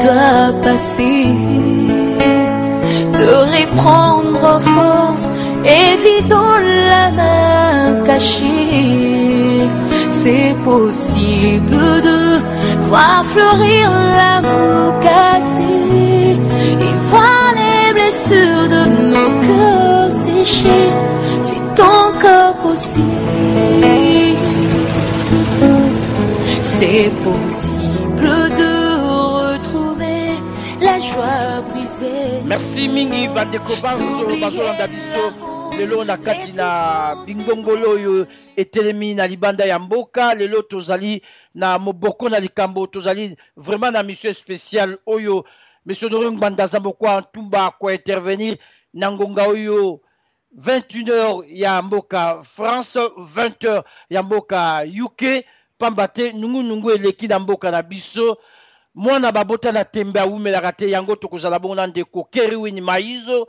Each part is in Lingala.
doit passer, de reprendre force, évidons la main cachée. C'est possible de voir fleurir l'amour cassé, et voir les blessures de nos cœurs séchés. C'est encore possible, c'est possible de retrouver la joie brisée. Merci mingi bandeko bazolanda biso lelo na kati na bingongolo oyo etelemi na libanda ya mboka. Lelo tozali na moboko na likambo, tozali vraiment na mission spéciale oyo monsieur Honoré Ngbanda Zambokwa Ntumba kwa intervenir na ngonga oyo 21h ya mboka France, 20h ya mboka UK. Pambate nungu eleki na mboka na biso mwana babota na tembe awumelaka te, yango tokozala bongo na ndeko Kerwin Maizo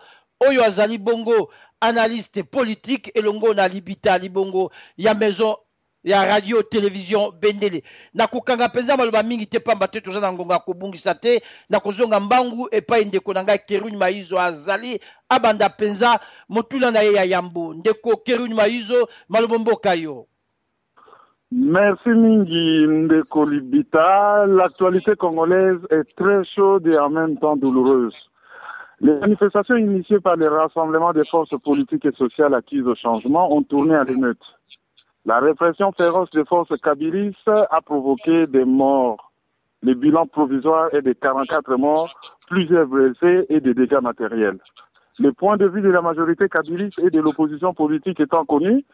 oyo azali bongo analyste politique elongo na libita libongo ya maison ya radio télévision Bendele. Na kokanga penza maloba mingi te, pambate toza na ngonga kobungisa te, na kozonga mbangu epai ndeko na ngai Kerwin Maizo azali abanda penza motula na ye ya yambo. Ndeko Kerwin Maizo, maloba mboka yo. Merci Mingi Ndeko Libita. L'actualité congolaise est très chaude et en même temps douloureuse. Les manifestations initiées par les rassemblements des forces politiques et sociales acquises au changement ont tourné à l'émeute. La répression féroce des forces kabylistes a provoqué des morts. Le bilan provisoire est de 44 morts, plusieurs blessés et des dégâts matériels. Le point de vue de la majorité kabyliste et de l'opposition politique étant connu,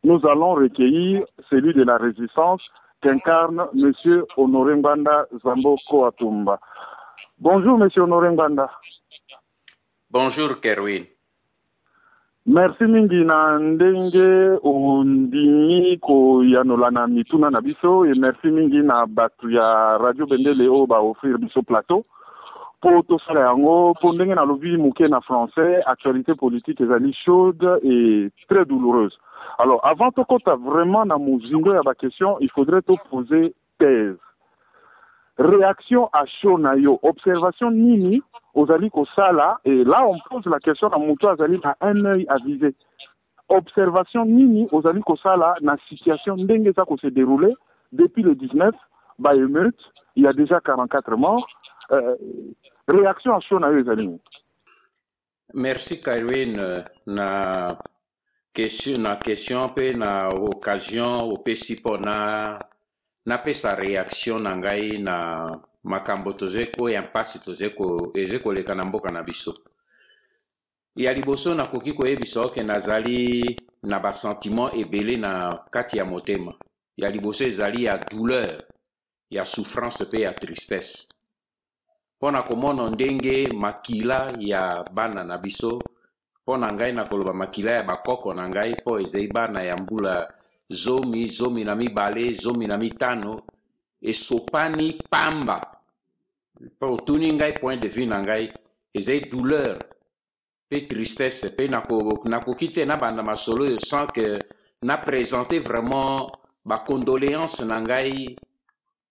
nous allons recueillir celui de la résistance qu'incarne M. Honoré Ngbanda Zambokwa Ntumba. Bonjour M. Honoré Ngbanda. Bonjour Kerwin. Merci mingi na ndenge ondimi ko yanolana mituna na biso, et merci mingi na batu ya Radio Bendele o ba offrir biso plateau pour tout ça yango pour ndenge na lobi muke na français. Actualité politique ezali chaude et très douloureuse. Alors avant de compter vraiment na muzindo ya ba question, il faudrait te poser thèse. Réaction à chaud na yo, observation nini ozali ko sala, et là on pose la question à Moutou azali na un œil avisé. Observation nini ozali ko sala na situation ndenge ça ko se dérouler depuis le 19 ba émeute, il y a déjà 44 morts. Réaction à chaud na yo ezali. Merci Kerwin na question pe na occasion au pesipo na pesa réaction na ngai na makambo tozeko ya mpasi tozeko ezeko leka na mboka na biso. Ya liboso na koki koyebisa oke nazali na ba sentiment ebele na kati ya motema. Ya liboso ezali ya douleur, ya souffrance pe ya tristesse. Pona komona ndenge makila ya bana na biso, pona ngai na koloba makila ya bakoko na ngai po ezei bana ya mbula zomi na mibale, zomi na mitano, esopani pamba. Pour tuni ngai point de vue na ngai, ezei douleur, pe tristesse, pe na kokite na banda masolo yo sans que na présenter vraiment ba condoléance na ngai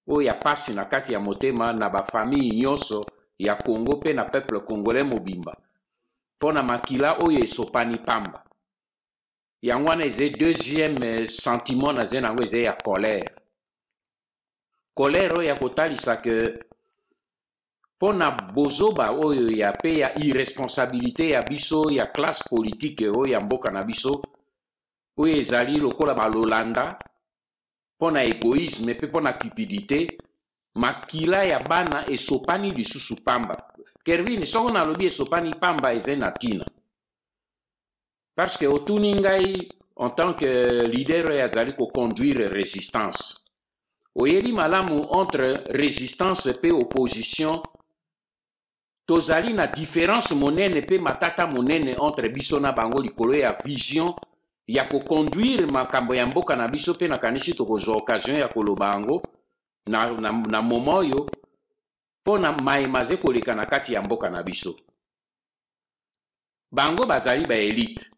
o ya pasi na kati ya motema na ba famille nyonso ya Congo pe na peuple congolais mobimba. Pona makila oyo esopani pamba. Yangwana eze deuxième sentiment na zenango eze ya colère. Colère oyo ya kotalisa que pona bozoba oyo ya pe ya irresponsabilité ya biso ya classe politique oyo ya mboka na biso oyo ezali lokola balolanda pona égoïsme pe pona cupidité makila ya bana esopani lisusu pamba. Kervin soko na lobi esopani pamba eze na tina. Parce que otuni ngai en tant que leader yazali ko conduire résistance. Oyeli malamu entre résistance pe opposition tozali na différence monene pe matata monene entre biso na bango likolo ya vision ya ko conduire makambo ya mboka na biso pe na kanishi tokozo occasion ya koloba bango na moment yo pona maemaze koleka na kati ya mboka na biso. Bango bazali ba élite.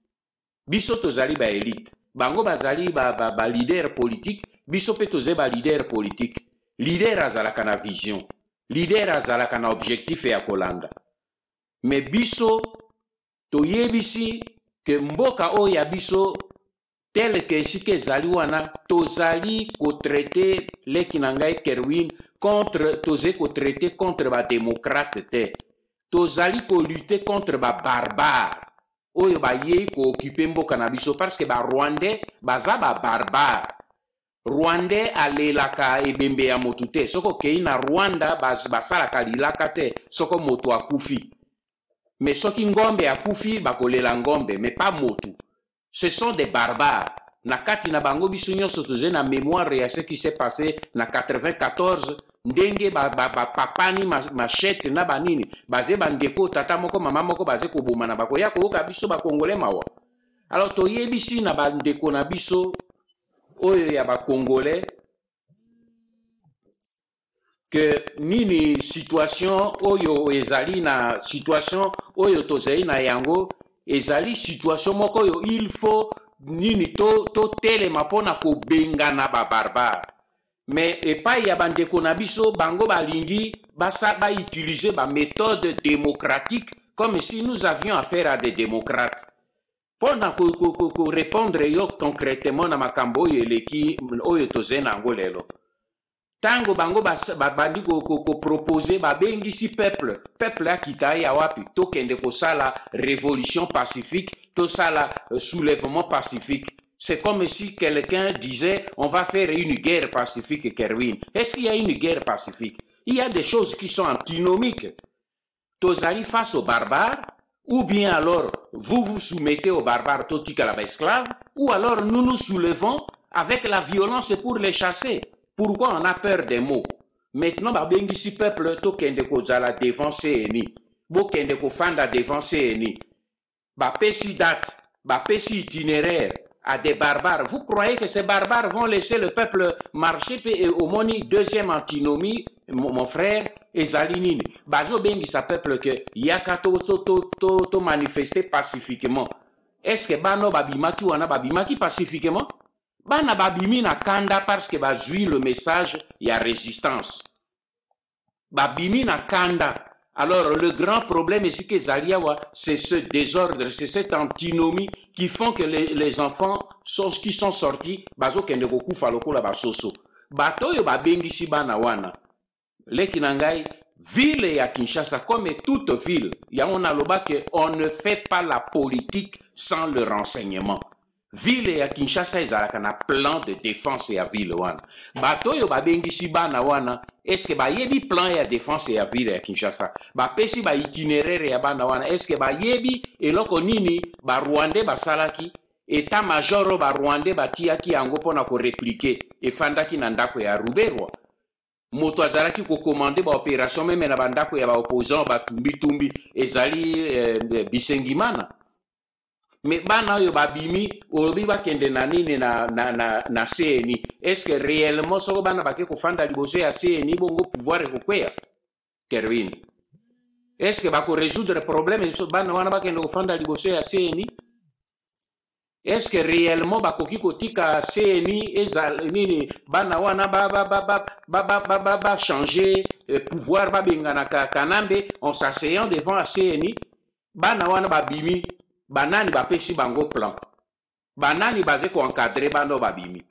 Biso tozali ba élite. Bango bazali ba leader politique, biso pe toze ba leader politique. Leader azalaka na vision. leader azalaka na objectif ya kolanda. Mais biso toyebisi ke mboka oyo ya biso tel que esika ezali wana tozali kotraite leki na ngai Kerwin contre toze kotraite contre badémocrate te, tozali kolutte contre babarbare oyo bayei kookipe mboka na biso parce que barwandais baza babarbare. Rwandais alelaka ebembe ya motu te, soko okei na Rwanda basalaka lilaka te soko moto akufi. Mais soki ngombe akufi bakolela ngombe, mais pas motu. Ce sont des barbares. Na kati na bango biso nyonso toze na mémoire ya ce qui s'est passé na 94 ndenge papani machete na banini baze bandeko tata moko mama moko baze koboma na bakoya koyoka biso bakongole mawa. Alors toyebisi na bandeko na biso oyo ya bakongole que nini situation oyo ezali na situation oyo tozali na yango ezali situation moko oyo il faut nini to telema pona ko bengana ba barbare. Mais epai ya bandeko na biso bango balingi ba utiliser ba méthode démocratique comme si nous avions affaire à des démocrates. Pona ko répondre yo concrètement na makambo oyo eleki oyo tozali na yango lelo. Tango bango bandi ko proposer babengisi peuple akita ya wapi tokende kosala révolution pacifique, tosala soulèvement pacifique. C'est comme si quelqu'un disait on va faire une guerre pacifique, Kerwin. Est-ce qu'il y a une guerre pacifique? Il y a des choses qui sont antinomiques. Tozali face aux barbares, ou bien alors vous vous soumettez aux barbares totika la esclave, ou alors nous nous soulevons avec la violence pour les chasser. Pourquoi on a peur des mots? Maintenant, babengisi peuple to kende ko zala devant CNI. Bo kende ko fanda devant CNI. Bapesi date, bapesi itinéraire à des barbares. Vous croyez que ces barbares vont laisser le peuple marcher au moni deuxième antinomie, mon frère, ezalinini. Bajo bengi sa peuple que yakato to manifester pacifiquement. Est-ce que bano babimaki wana babimaki pacifiquement? Bana babimi na kanda parce que bazui le message y a résistance. Babimi na kanda. Alors le grand problème ici que Zaliawa, c'est ce désordre, c'est cette antinomie qui font que les enfants qui sont sortis, bazo kende koku faloko la basoso. Bato yo babengi si bana wana. Leki nangai ville ya Kinshasa comme toute ville, ya on a loba que on ne fait pas la politique sans le renseignement. Ville ya Kinshasa ezalaka na plan de défense ya ville wana. Bato yo babengisi bana wana, est-ce que bayebi plan ya défense ya ville ya Kinshasa? Bapesi ba itinéraire ya bana wana, est-ce que bayebi eloko nini ba Rwandais basalaki? État major ba Rwandais batiaki yango pona ko répliquer efandaki na ndako ya Ruberwa. Moto azalaki ko commander ba opération meme na bandako ya ba opposant ba tumbi ezali Bisengimana. Mais bana yo babimi olobi bakende na nini na CNI. Est-ce que réellement soko bana bake kofanda liboso ya CNI bongo pouvoir ekokwea? Kerwin. Est-ce que bako résoudre problème so bana wana bakende kofanda liboso ya CNI? Est-ce que réellement bakoki kotika CNI ezal nini bana wana ba changer pouvoir babengana kanambe en s'asseyant devant la CNI? Bana wana babimi banani bapesi bango plan. Banani baze ko encadrer bano babimi.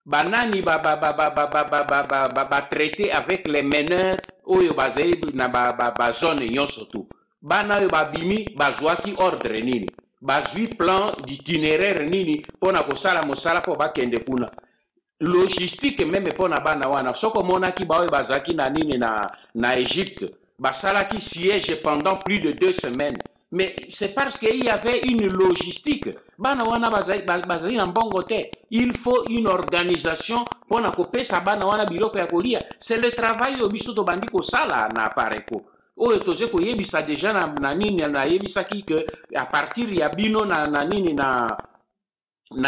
Banani ba traiter avec les meneurs oyo baze na ba zone nyonso tu. Bana yo babimi bazwaki ordre nini. Bazwi plan d'itinéraire nini pona kosala mosala po bakende kuna. Logistique même pona bana wana. Soko monaki baoyo bazaki na nini na Égypte. Basalaki siège pendant plus de 2 semaines. Mais c'est parce qu'il y avait une logistique. Il faut une organisation pour sa bana biloko ya kolia. C'est le travail au biso to bandiko sala na pareko. Oyo toze ko yebisa déjà na nini na yebisa ki que à partir ya bino na nini na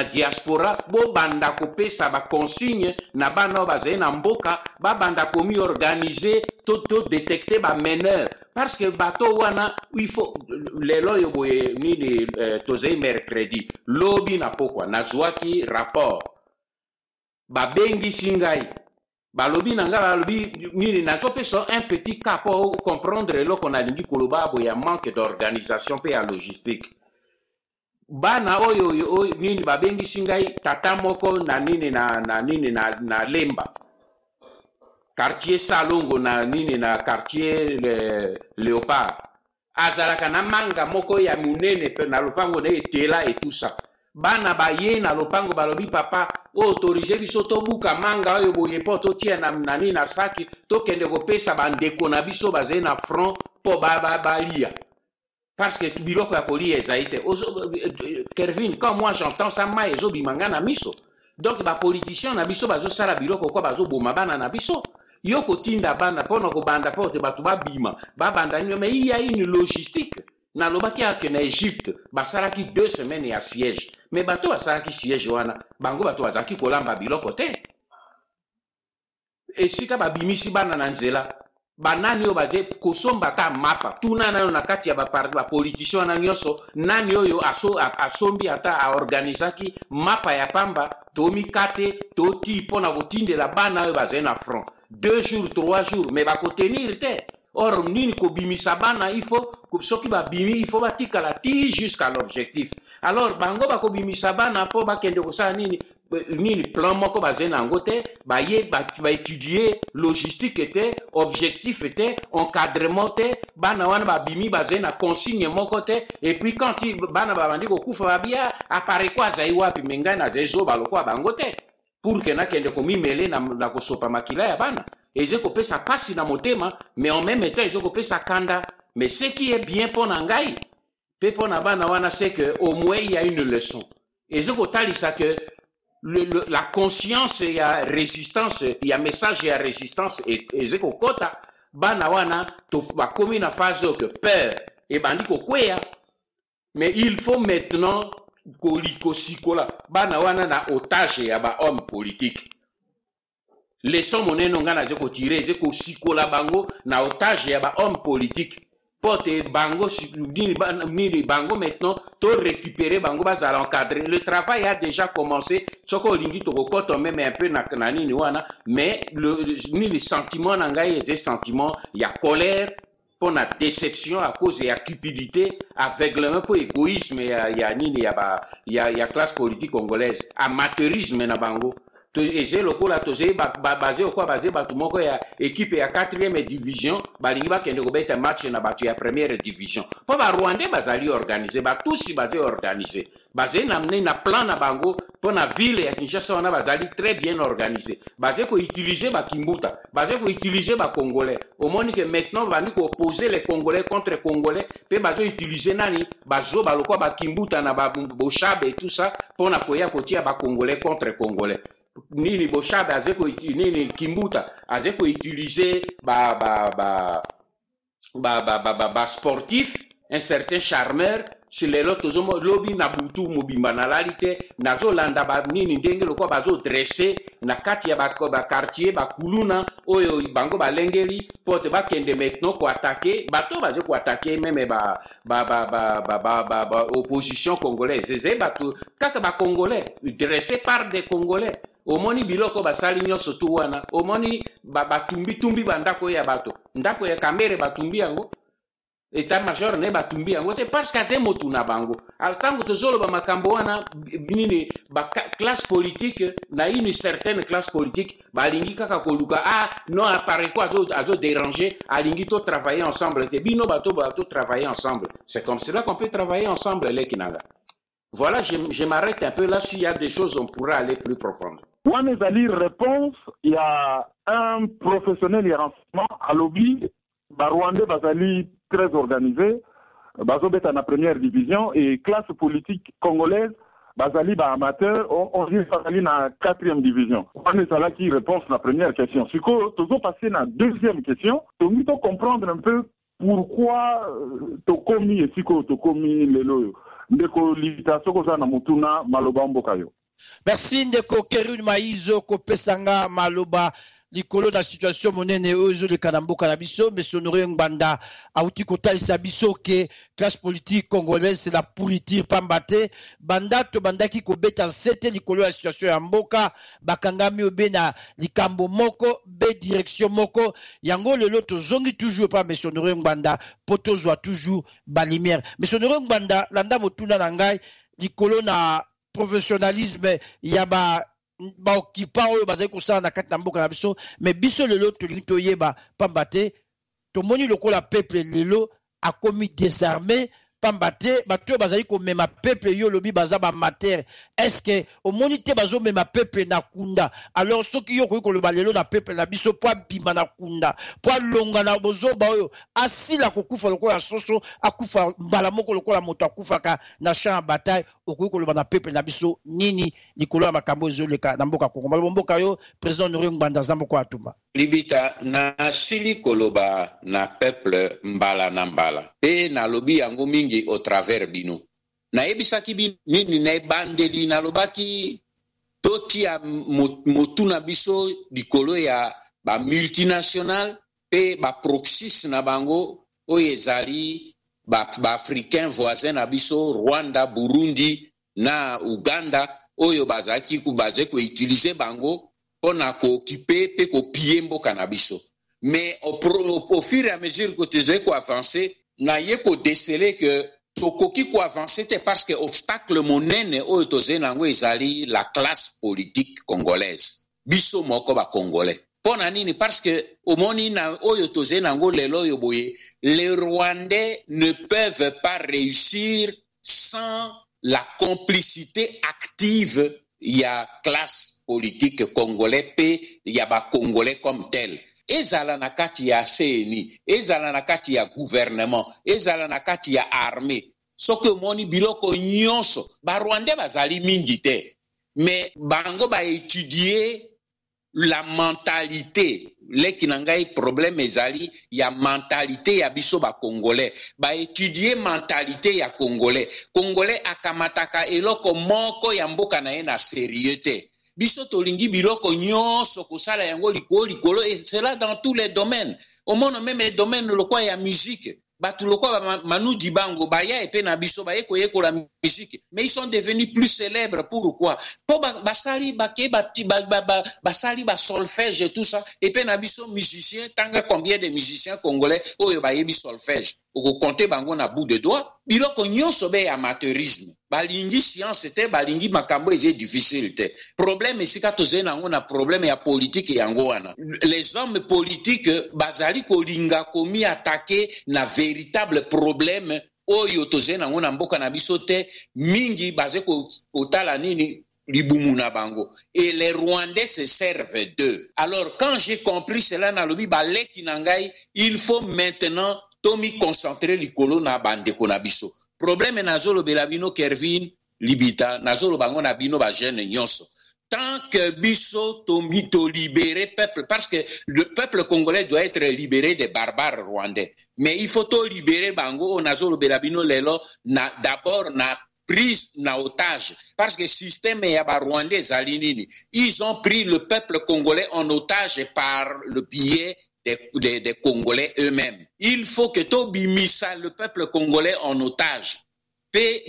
diaspora bo banda ko pesa ba consigne na bana bazai na mboka ba banda ko mi organiser to détecter ba meneur. Parce que bateau wana il faut les loyo boye nini tozei mercredi lobi na pokwa na zwaki rapport babengi singai balobi nanga balobi nini nazopeso un petit cas pour comprendre eloko nalingi koloba boya manque d'organisation pe ya logistique. Bana oyo nini babengisi ngai tata moko na nini na Lemba quartier Salongo na nini na quartier Léopard azalaka na manga moko ya munene pe na lopango na etela et tout ça. Bana baye na lopango balobi papa autorisé biso tobuka manga oyo boye po totia na nani na saki tokende kopesa bandeko na biso baze na front po balia. Parce que biloko ya kolia ezaite. Kervin, quand moi j'entends ça, ma ezo bimanga na miso. Donc ba politicien na biso bazo sala biloko kwa bazo boma bana na biso. Yoko tinda bana pono ko banda pote batu ba bima. Ba banda ni mais il y a une logistique. Na lobaki ya que na Égypte, basala ki 2 semaines ya siège. Mais bato basala ki siège wana, bango bato bazaki kolamba biloko te. Et sika ba bimisi bana na nzela. Banani yo baze kosomba ta mapa tuna nayo na kati ya ba politicien na nyoso nani oyo asombi ata a organisaki mapa ya pamba tomi kate toti pona kotindela bana oyo baze na front 2 jours 3 jours mais ba kotenir te. Or nini ko bimisa bana il faut soki ba bimi il faut batikala ti jusqu'à l'objectif. Alors bango ba ko bimisa bana po ba kende ko sa nini plan moko basé na ngote ba étudier logistique était objectif était encadrement te bana wana ba bimi basé na consigne moko te et puis quand bana ba bandi ko kufa bia apparaît quoi za iwapi menga na zezo baloko bangote pour que na kende ko mimele na ko sopa makila ya bana et je ko pesa pasi na motema mais en même temps je ko pesa kanda mais ce qui est bien pour nangai pe pona bana wana c'est que au moins il y a une leçon et je ko talisa que la conscience et la résistance, il y a message et la résistance et zeko kota bana wana to ba komi na phase que peur et bandi ko kwea mais il faut maintenant koliko sikola bana wana na otage ya ba homme politique leçon moneno ngana zeko tirer zeko sikola bango na otage ya ba homme politique porte bango ni bango maintenant to récupérer bango bazala encadrer le travail a déjà commencé soko lingi to koto même un peu na nini wana mais le sentiment nangai des sentiments il y a colère pour la déception à cause de la cupidité aveuglement pour égoïsme il y a nini il y a classe politique congolaise amateurisme na bango eze lokola toze basé au quoi basé batu moko ya équipe ya 4e division balingi bakende kobeta match na batu ya 1e division po ba Rwandais bazali organiser ba tous basé organiser basé na plan na bango po na ville ya Kinshasa wana bazali très bien organisé basé ko utiliser ba Kimbuta basé ko utiliser ba Congolais au moins que maintenant bandi ko opposer les Congolais contre Congolais pe bazo utiliser nani bazo baloko ba Kimbuta na ba Boshabe et tout ça po na koya kotia ba Congolais contre Congolais nini Boshabe azeko nini Kimbuta azeko utiliser ba sportif un certain charmeur sur les lots tozomo lobi na butu mobimba na lalite nazo landa ba nini ndenge lokwa bazo dresser na kati ya ba quartier ba kuluna oyo bango balengeli pote ba kende maintenant ko attaquer bato bazo ko attaquer même ba opposition congolaise zé bato kaka ba congolais dressé par des congolais omoni biloko basali nyonso tu wana omoni batumbi bandako ya bato ndako ya kamere batumbi yango état major ne batumbi yango te parce que ze motu na bango atango tozolo ba makambo wana nini ba classe politique na une certaine classe politique balingi kaka koluka non apparaît quoi azo déranger alingi to travailler ensemble te bino bato travailler ensemble c'est comme cela qu'on peut travailler ensemble les kinanga. Voilà, je m'arrête un peu là. S'il y a des choses, on pourra aller plus profond. One Zali réponse, il y a un professionnel et renseignement à lobby, Rwandais Bazali très organisé, Bazobet en la 1e division et classe politique congolaise, Bazali amateur, on dit Bazali na 4e division. One Zali qui réponse à la première question. Si tu passer à la 2e question, tu dois comprendre un peu pourquoi tu as commis et si tu as commis les loyaux. Ndeko limitation ko za na mutuna maloba mboka yo. Merci ndeko Kerune Maizo ko pesanga maloba likolo na situation monene oyo le kanamboka na biso monsieur Honoré Ngbanda auti kotalisa biso ke classe politique congolaise c'est la pourriture pambate banda to bandaki kobeta sete likolo ya situation ya mboka bakangami obe na likambo moko be direction moko yango lelo tozongi toujours pas monsieur Honoré Ngbanda poto zwa toujours ba lumière monsieur Honoré Ngbanda landa motuna na ngai likolo na professionnalisme ya ba okipa oyo bazali kosala na kati na mboka na biso mais biso lelo tolingi toyeba pamba te tomoni lokola peuple lelo akomi désarmé pamba te bato oyo bazali komema peuple yo lobi baza bamatere est-ce que omoni te bazomema peuple na kunda alors soki yo okoki koloba lelo na peuple na biso po abima na kunda po alonga na bozoba oyo asila kokufa lokola soso akufa mbala moko lokola moto akufaka na champ ya bataille okoki koloba na peuple na biso nini likolo ya makambo ezoleka na mboka Kongo maloba mboka yo président Honoré Ngbanda za mboka atuma libita na sili koloba na peuple mbala na mbala pe na lobi yango mingi au travers bino na ebisaki bino nini na ebandeli na lobaki toti ya motuna biso likolo ya ba multinational pe ba proxys na bango oyo ezali ba africain voisin na biso Rwanda Burundi na Uganda oyo bazaki kubaze ko utiliser bango pona ko occuper pe ko piller mboka na biso mais au fur et à mesure que tu ko avancer na ye ko déceler que tokoki ko avancer te parce que obstacle monene oyo toze nango ezali la classe politique congolaise biso moko ba congolais pona nini parce que omoni na oyo toze nango lelo yo boye les Rwandais ne peuvent pas réussir sans la complicité active ya classe politique congolais pe ya ba congolais comme tel ezala na kati ya CNI ezala na kati ya gouvernement ezala na kati ya armée soki omoni biloko nyonso ba Rwandais bazali mingi te mais bango ba étudier la mentalité leki na ngai problème ezali ya mentalité ya biso ba congolais ba étudier mentalité ya congolais akamataka eloko moko ya mboka na ye na sérieux te biso tolingi biloko nyonso kosala yango likolo et cela dans tous les domaines au monde même les domaines lokwa ya musique batu lokwa Manu Dibango baya epe na biso ba eko la musique mais ils sont devenus plus célèbres pourquoi po basali basali ba solfège et tout ça epe na biso musicien tanga combien de musiciens congolais oyo ba yebi solfège oko compter bango na bout de doigt biloko nyonso be amateurisme balingi science te balingi makambo eze difficile te problème esika toze nango na problème ya politique yango wana les hommes politiques bazali kolinga komi attaquer na véritable problème oyo toze nango na mboka na biso te mingi baze kotala nini libumu na bango et les Rwandais se servent d'eux alors quand j'ai compris cela na lobi baleki na ngai il faut maintenant tomi concentrer likolo na bandeko na biso problème nazolo belabino Kervin libita nazolo bango na bino ba jeune nyonso tant que biso tomi to libérer peuple parce que le peuple congolais doit être libéré des barbares rwandais mais il faut to libérer bango nazolo belabino lelo na d'abord na prise na otage parce que système ya ba rwandais zalinini ils ont pris le peuple congolais en otage par le biais des Congolais eux-mêmes. Il faut que tobimisa le peuple congolais en otage. Pe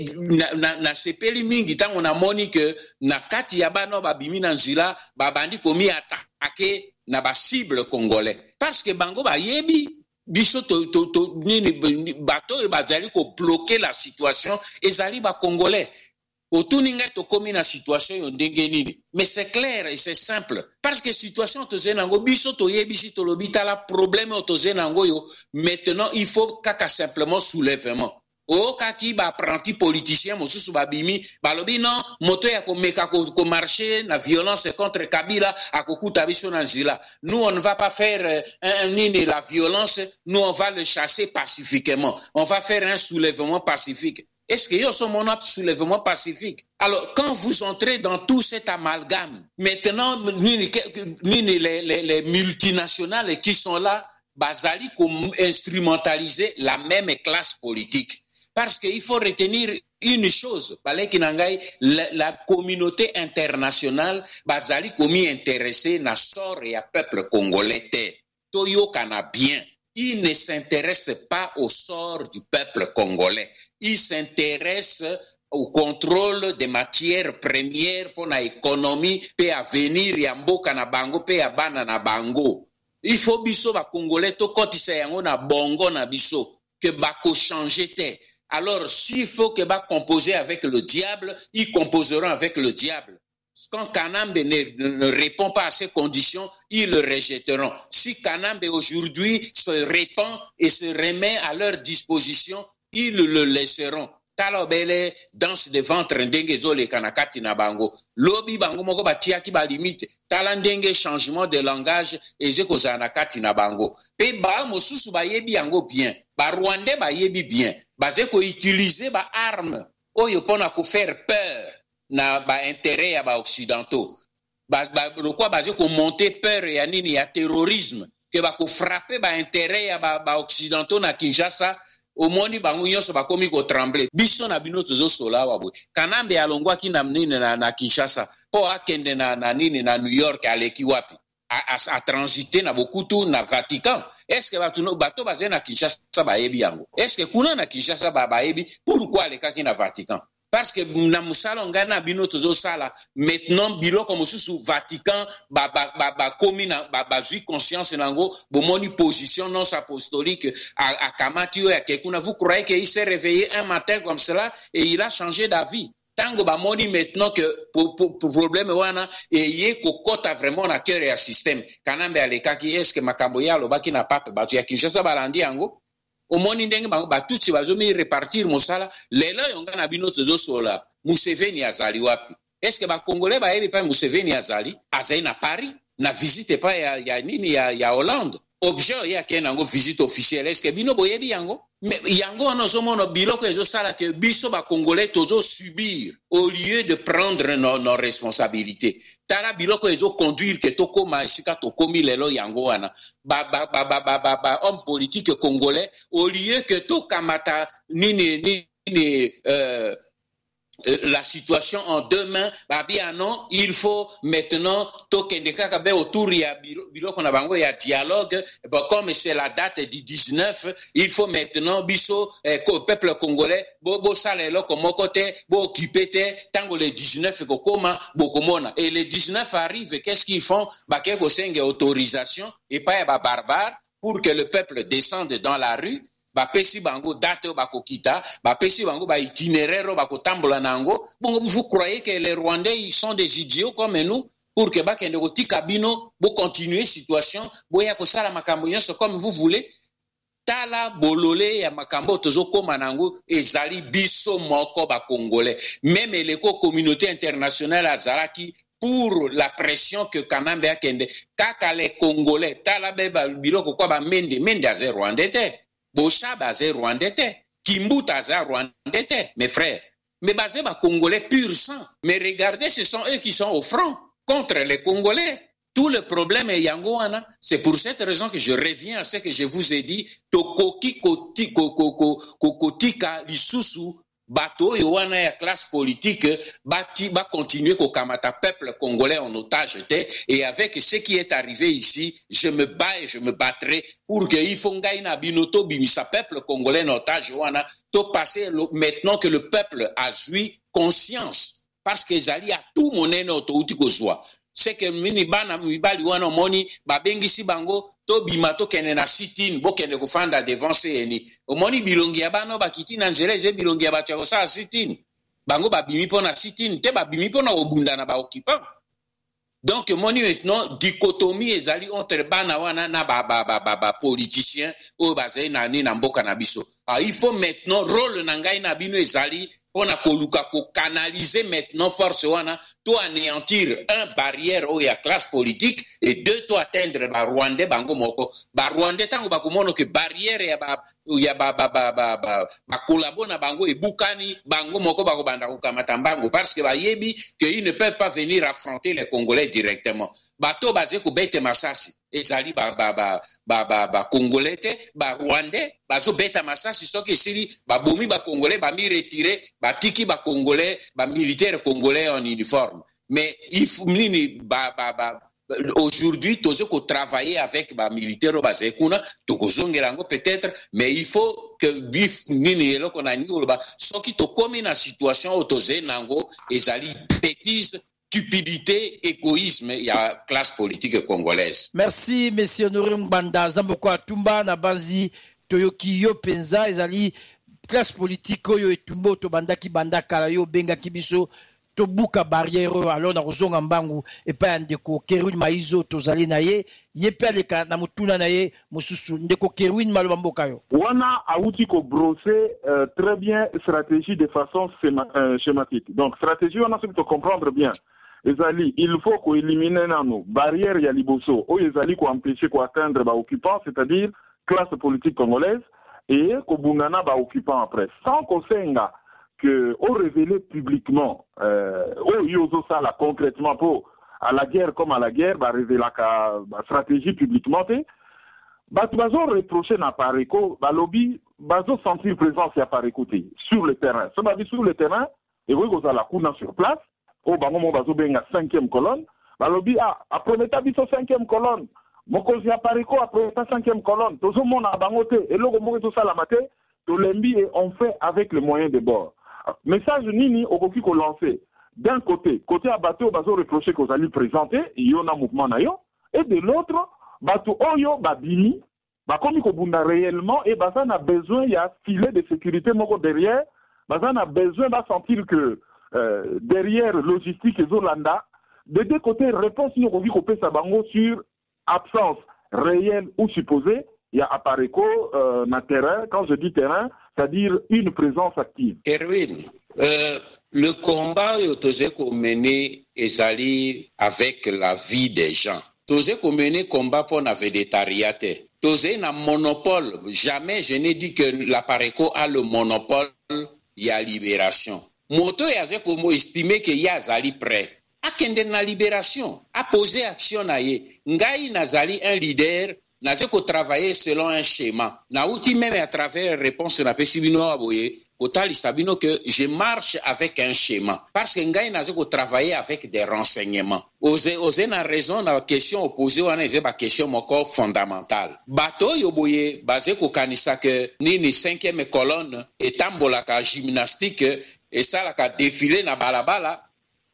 na sepeli mingi tango na moni que na kati ya bano babimi na nzila babandi komi attaquer na ba cible congolais parce que bango ba yebi biso nini bato e bazali ko bloquer la situation ezali ba congolais otuninga tokomi na situation yo ndenge nini mais c'est clair et c'est simple parce que situation toze nango biso toyebisi tolobi tala problème toze nango yo maintenant il faut kaka simplement soulèvement o kaki ba apprenti politicien mosusu babimi balobi non moto ya komeka ko marcher na violence contre Kabila akokuta biso na nzila nous on ne va pas faire la violence nous on va le chasser pacifiquement on va faire un soulèvement pacifique. Est-ce qu'il y a un soulèvement pacifique? Alors, quand vous entrez dans tout cet amalgame, maintenant, les multinationales qui sont là, basali comme instrumentaliser la même classe politique. Parce qu'il faut retenir une chose, la communauté internationale bazali komi intéressé na sort et à peuple congolais toyo kana bien. Il ne s'intéresse pas au sort du peuple congolais. Il s'intéresse au contrôle des matières premières pour l'économie, pour l'avenir ya mboka na bango, pour ya bana na bango. Il faut biso ba congolais to kotisa yango na bongo na biso que bako changer te. Alors s'il faut que ba composer avec le diable, ils composeront avec le diable. Quand Kanambe ne répond pas à ces conditions, ils le rejetteront. Si Kanambe aujourd'hui se répand et se remet à leur disposition, ils le laisseront. Talobele danse de ventre ndenge zole kanakati na bango. Lobi bango moko batia ki ba limite. Talandenge changement de langage ezeko zanakati na bango. Pe ba mosusu ba yebi yango bien. Ba Rwandais ba yebi bien. Ba zeko utiliser ba arme. Oyo pona ko faire peur na ba intérêt ya ba occidentaux. Le quoi ba zeko monter peur ya nini ya terrorisme. Que ba ko frapper ba intérêt ya ba occidentaux na Kinshasa. Au moni bango nyonso bakomi ko trembler biso na bino tozo sola wabwe Kanambe alongwa kina nini na Kinshasa po akende na nini na New York aleki wapi a transiter na Bokutu na Vatican. Est-ce que bato baze na Kinshasa bayebi yango? Est-ce que kuna na Kinshasa bayebi pourquoi alekaki na Vatican? Parce que na musala ngana bino tozo sala maintenant biloko mosusu Vatican komi na jui conscience nango bomoni position non apostolique à kamati ya kekuna. Vous croyez qu'il s'est réveillé un matin comme cela et il a changé d'avis? Tango bamoni maintenant que pour problème wana eye kokota vraiment na cœur ya système Kanambe alekaki. Est-ce que makambo ya lobaki na pape batu ya Kinshasa balandi yango? Omoni ndenge bango batuti bazomi repartir mosala lelo yonga na bino tozo sola Museveni azali wapi? Est-ce que ba Congolais bayebi pa Museveni azali na Paris na visite pa ya nini ya Hollande? Objet ya kenango visite officielle. Est-ce que bino boyebi yango? Mais yango no mono biloko ezo sala que biso ba Congolais tozo subir au lieu de prendre nos responsabilités. Tala biloko ezo conduire que tokoma esika tokomi lelo yango wana homme politique congolais au lieu que tokamata nini la situation en deux mains, bien non, il faut maintenant tokende kaka be autour ya biloko na bango ya dialogue. Comme c'est la date du 19, il faut maintenant biso peuple congolais bo salelo comme côté bo occuper tango le 19 kokoma bokomona et le 19 arrive, qu'est-ce qu'ils font? Bakeko senge autorisation et pas ba barbare pour que le peuple descende dans la rue. Bapesi bango date bakokita, bapesi bango ba itinéraire bakotambola nango. Bon, vous croyez que les Rwandais ils sont des idiots comme nous pour que bakende kotika bino bo continuer situation boya kosala makambo nyonso comme vous voulez? Tala bolole ya makambo tozo koma nango ezali biso moko ba Congolais. Même les communauté internationale azalaki pour la pression que Kanambe akende kaka les Congolais tala beba biloko kwa ba mende a zero Rwandais. Bocha basé Rwandais, Kimbuta Rwandais, mes frères. Mais basé ba Congolais pur sang. Mais regardez, ce sont eux qui sont au front contre les Congolais. Tout le problème est Yangoana. C'est pour cette raison que je reviens à ce que je vous ai dit. Tokoki kotika lisusu. Bato yowana ya classe politique va continuer ko kamata peuple congolais en otage et avec ce qui est arrivé ici je me bats et je me battrai pour que ifongai na binoto bimisa peuple congolais en otage wana to passer maintenant que le peuple a joui conscience parce que zali a tout moneno to utiko zwa c'est que mini bana mibali wana moni babengisi bango to bimato kene na sitin bo kene kufanda devant CNI omoni bilongi ya bano bakiti na nzeleje bilongi ya bacha kosa sitin bango babimi pona sitin te babimi pona obunda na ba occupant. Donc moni maintenant dichotomie ezali entre bana wana na ba politiciens o bazai na ni na mboka na biso. Il faut maintenant rôle na ngai na bino ezali on a koluka ko canaliser maintenant force wana to anéantir un barrière ou ya classe politique et deux to atteindre ba Rwandais bango moko ba Rwandais tango ba komono que barrière ya ba collabona bango e bukani bango moko ba ko banda ko kamata bango parce que ba yebi que ils ne peuvent pas venir affronter les Congolais directement bato bazé ko bete masasi ezali congolais te rwandais bazobeta masasi soki esili babomi congolais bami retiré batiki congolais militaire congolais en uniforme mais nini aujourd'hui tozo ko travailler avec militaire bazali kuna tokozongela ngo peut-être mais il faut que nini eloko na ngoloba soki tokomi na situation otoze nango ezali bêtise, cupidité, égoïsme, il y a classe politique congolaise. Merci, monsieur Norim Banda. Zamboko Atumba, Nabanzi, Toyoki, Yo Penza, Ezali, classe politique, Yo Etumbo, Tobanda ki Banda Kalayo, Benga Kibiso, Tobuka barrière, alors na Rozonga Mbangu, et pas Ndeko, Kerwin Maizo, Tozali Naye, Yepe Aleka, Namutuna Naye, Mosusu, Ndeko Kerwin Malombo Kayo. Wana Aouti ko brosser très bien stratégie de façon schématique. Donc, stratégie, on a ce que comprendre bien. Ezali, il faut qu'on élimine nos barrières ya liboso, ou ezali qu'on empêcher qu'on atteindre ba occupants, c'est-à-dire classe politique congolaise, et qu'on bungana ba occupants après. Sans qu'on senga que on révélé publiquement, yozo ça là concrètement pour à la guerre comme à la guerre, ba révéler la stratégie publiquement, bah tu vas reprocher na Pareko, bah lobby, bah sentir présence ya Pareko sur le terrain. Ça va dire sur le terrain, et vous avez la cour sur place. Oh, bango mo bazo benga 5e colonne. Balobi après ta biso 5e colonne. Mokozi Pareko après ta 5e colonne. Tozo mona bangote et logo mo to sala maté, to lembi et on fait avec les moyens de bord. Message nini okoki ko lancer. D'un côté à bateau bazo reprocher qu'on allait présenter, il y a un mouvement na yo, et de l'autre bateau oyo babini, ba komi ko bunda réellement et baza na besoin il y a filet de sécurité moko derrière, baza na besoin ba sentir que derrière logistique et Zolanda, de deux côtés, réponse nous revient au Sabango sur absence réelle ou supposée. Il y a Apareko na terrain. Quand je dis terrain, c'est-à-dire une présence active. Erwin, le combat que mené ezali avec la vie des gens. Tozé ko mené combat pour la végétariété. Tozé na monopole. Jamais je n'ai dit que l'Apareco a le monopole. Il y a libération. Moto yaze komo estimé que yazali prêt. A kende na libération, a poser action na ye. Ngai nazali un leader, naze ko travailler selon un schéma. Na outi même à travers réponse na pesibino aboye, kotali sabino que je marche avec un schéma. Parce que ngai naze ko travailler avec des renseignements. Ose na raison na question opposée wana eze ba question moko fondamentale. Bato yo boye basé ko kanisa que nini 5e colonne etambola ka gymnastique et ça la ka défilé na balabala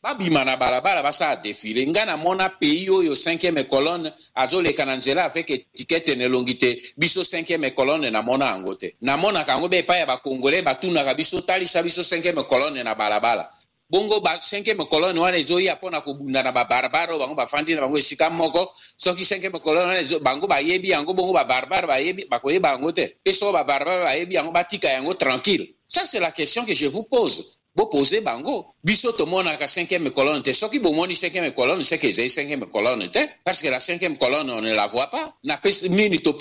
babima na balabala basa défilé ngana mona pays yo 5e colonne azole kananzela avec étiquette ne longité biso 5e colonne na mona angote na mona kango be pa ya ba congolais batuna ka biso tali sa biso 5e colonne na balabala bongo ba 5e colonne wana ezoya pona ko bunda na ba barbaro bango bafandi na bango esika moko soki 5e colonne wana bango ba yebi yango bongo ba barbaro ba yebi ba koyeba yango te peso ba barbaro ba yebi yango batika yango tranquille. Ça, c'est la question que je vous pose. Vous posez bango. Biso to mona ka 5e colonne. Ce qui bon moni 5e colonne, c'est que j'ai 5e colonne. Parce que la 5e colonne, on ne la voit pas. Na nini to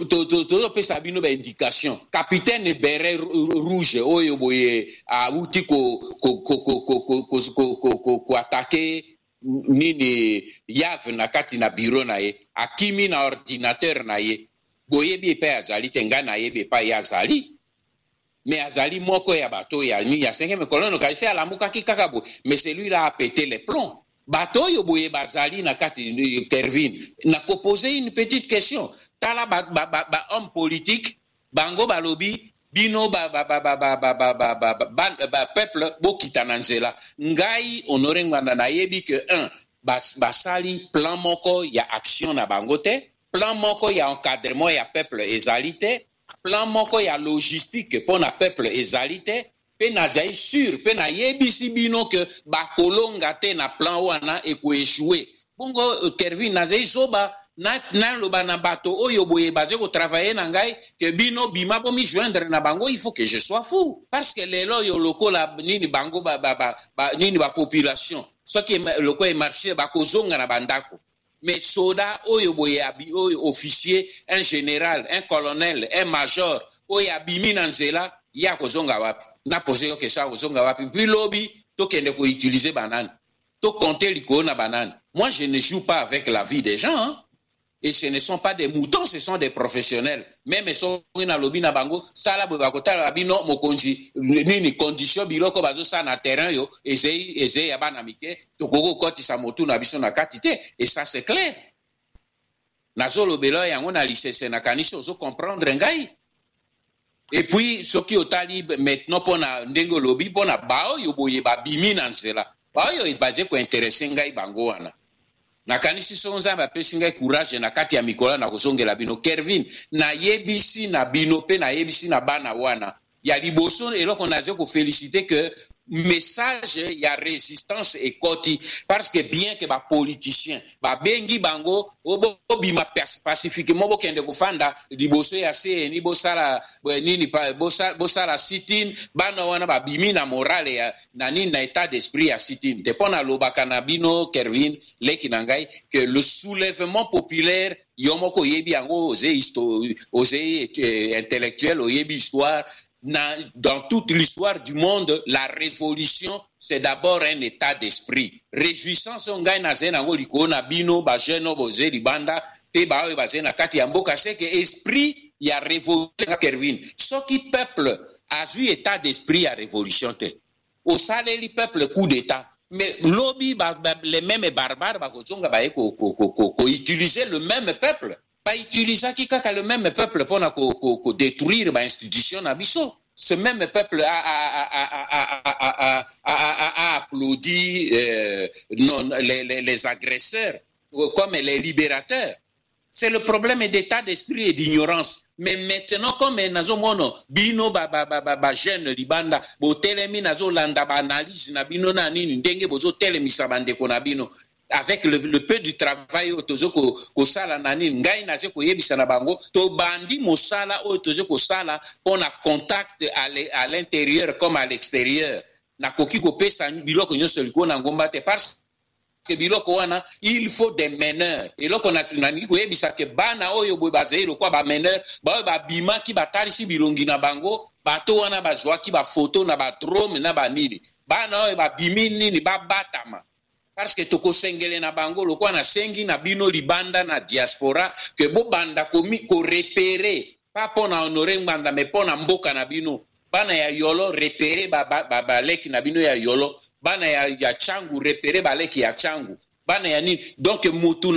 pesa bino ba indication. Capitaine béret rouge, oyo boye a outi ko attaquer nini yave na kati na bureau na ye. Akimi na ordinateur na ye. Boye bi pa azali tenga na ye bi pa yazali. Mais azali moko ya bateau ya 5e colonne kaisi ala muka kikakabo mais celui-là a pété les plombs. Bateau yo boye bazali na kati Kervin n'a posé une petite question. Tala homme politique bango balobi bino peuple bokita na nzela ngai honoré ngwana na yebi que basali plan moko ya action na bango te, plan moko ya encadrement ya peuple ezali te, plan moko ya logistique pour na peuple ezalite pe na zai sûr pe na yebisi bino que bakolonga te na plan wana e ko échouer bongo Kervin na zai zoba na loba na bato oyo boye basé ko travailler na ngai que bino bima po mi joindre na bango il faut que je sois fou parce que lelo yo lokola nini bango nini ba population ce qui loko e marché ba kozonga na bandako. Mais soda, oyo boye abi, oyo officier, un général, un colonel, un major, oyo abimi nanzela, ya kozonga wapi. Na posé yo question kozonga wapi. Puis lobby, to kende ko utiliser banane. To compter liko na banane. Moi, je ne joue pas avec la vie des gens. Hein. Et ce ne sont pas des moutons, ce sont des professionnels. Même so na lobi na bango, sala bo bakota abino mokonji nini condition biloko bazo sa na terrain yo ezei ya bana mike to koko koti sa motu na biso na katite et ça c'est clair. Nazo lobelo yango na lisese na kanisho zo comprendre ngai. Et puis soki otali maintenant pona ndengo lobi pona bao yo boye ba bimi na nzela. Bao yo baze ko intéresser ngai bango wana. Nakanisi so nzamba pesi ngai courage na kati ya mikola na kozongela bino Kervin na yebisi na bino pe na yebisi na bana wana ya liboso eloko naze ko féliciter que message ya résistance et koti parce que bien que ba politicien ba bengi bango obima pacifiquement bokende kufanda liboso ya CNI bosala nini bosala sit-in bana wana ba bimi na morale ya na nini na état d'esprit ya sit-in te pona lobaka na bino Kervin leki nangai que le soulèvement populaire yomoko yebi yango osé intellectuel oyebi histoire. Dans toute l'histoire du monde, la révolution, c'est d'abord un état d'esprit. Réjouissance, on gagne na zena ngo likona bino ba jeno boze libanda pe ba we ba zena kati ya mboka c'est que esprit ya révolution Kervin. Ce qui peuple a vu état d'esprit à révolution te. Au salé li peuple coup d'état. Mais lobby les mêmes barbares ba ko zonga ba ko utiliser le même peuple. Pas utiliser qui kaka le même peuple pour détruire l'institution nabiso. Ce même peuple a applaudi les agresseurs comme les libérateurs. C'est le problème d'état d'esprit et d'ignorance. Mais maintenant, comme nazo mono bino ba jeune libanda bo telemi nazo landa ba analyse na bino na nini ndenge bozo telemi sabande ko na bino. Avec le peu du travail otozo ko sala nani ngai na ko yebisa na bango to bandi mosala otozo ko sala on a contact à l'intérieur comme à l'extérieur na koki ko pesa biloko nyonso liko na ngomba te parce que biloko wana il faut des meneurs et loko na nani ko yebisa ke bana oyo boy bazelo kwa ba meneur ba bima ki batalisi bilongi na bango bato wana bazwa ki ba photo na ba drone na ba nini bana oyo ba bimini ni ba batama. Parce que toko sengele na bango lokwa na sengi na bino libanda na diaspora que bo banda komi ko repérer pas pona honorer banda mais pona mboka na bino bana ya yolo repérer ba leki na bino ya yolo bana ya changu repérer ba leki ya changu bana ya nini donc mutu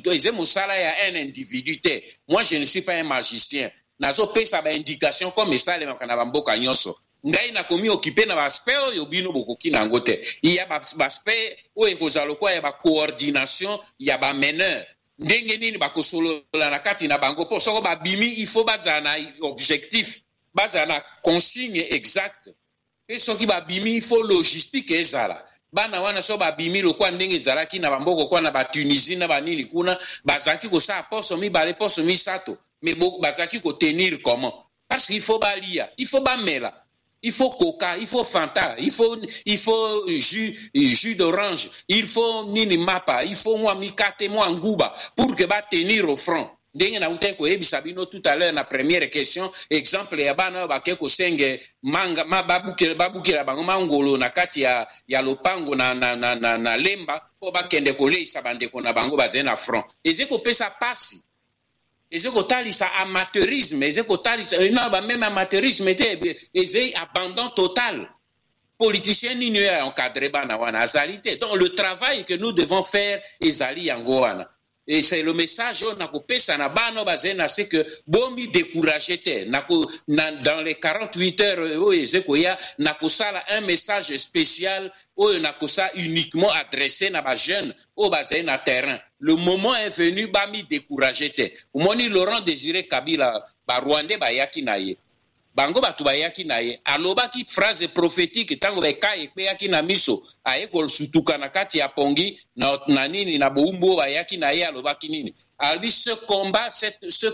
to eze mosala ya un individu te. Moi je ne suis pas un magicien nazo pesa ba indication comme ça le makana ba mboka nyonso ngai na komi occupé na aspect oyo bino bokoki na ngote il y a aspect oyo kozalo kwa ya ba coordination ya ba meneur ndenge nini bakosolo na kati na bango po soko ba bimi il faut bazana objectif bazana consigne exacte et soki ba bimi il faut logistique ezala bana wana so ba bimi lokwa ndenge ezalaki na bamboko kwa na ba Tunisie na ba nini kuna bazaki ko sa poso mi bale poso mi sato mais bazaki ko tenir comment parce qu'il faut balia il faut bamela. Il faut coca, il faut fanta, il faut jus d'orange, il faut nini mapa, il faut moi mikate moi nguba pour que ba tenir au front. Ndenge na uteko ebisa bino tout à l'heure na première question exemple ya bana ba keko senge manga babukela bango mangolo na kati ya lopango na lemba po ba kende koleisa bandeko na bango bazena front. Ezeko pesa pasi. Ezeko talisa amateurisme, ezeko talisa même amateurisme était abandon total. Politicien ni encadré bana wana azalité. Donc le travail que nous devons faire ezali yango wana. Et c'est le message on a kopesa na bano bazena c'est que bomi découragé te dans les 48 heures o ezeko ya na kosala un message spécial o na kosa uniquement adressé na ba jeune o bazena terrain. Le moment est venu bami découragé te. Umoni Laurent Désiré Kabila ba Rwandais ba yaki na ye. Bango batu ba yaki na ye. Alobaki phrase prophétique tango ba kai pe yaki na miso. Aeko sutuka na kati ya pongi na nini na boumbo ba yaki na ye alobaki nini. Alors ce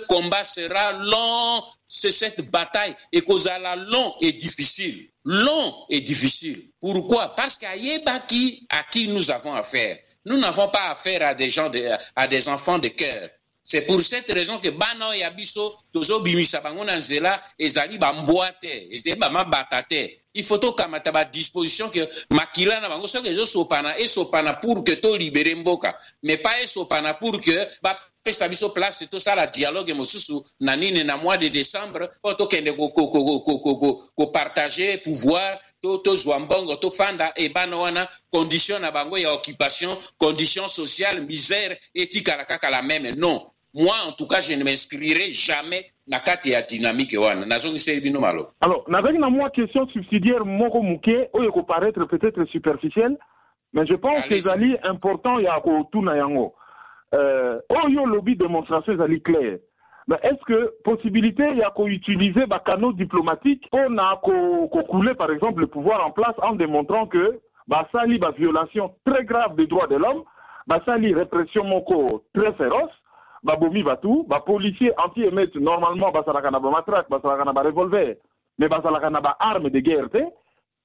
combat sera long, c'est cette bataille et causera long et difficile. Long et difficile. Pourquoi? Parce qu'à Yebaki, à qui nous avons affaire. Nous n'avons pas affaire à des gens à des enfants de cœur. C'est pour cette raison que bano ya biso tozo bimisa bango na nzela ezali ba mboate, ezali ba mabatate. Il faut to kamata ba disposition que makila na bango soki ezo sopana pour que to libérer mboka, mais pas esopana pour que ba pesa biso place tout ça la dialogue mosusu na nini na mois de décembre to kende ko partager pouvoir to zwambongo to fanda e bana wana condition na bango ya occupation, condition sociale, misère etikala kaka la même. Non, moi en tout cas je ne m'inscrirai jamais na kati ya dynamique wana nazongi se bino malo. Alors n'avec na moi question subsidiaire moko muke oyo ko paraître peut-être superficielle, mais je pense que c'est important ya ko tuna yango. Oyo lobby démonstration zali clair. Mais est-ce que possibilité il y a qu'à utiliser des canaux diplomatiques pour couler par exemple le pouvoir en place en démontrant que ça li violation très grave des droits de l'homme, ça li répression moko très féroce, bomi batou, policier anti-émeute normalement ça la kana matraque, ça la kana revolver, mais ça la kana arme de guerre té.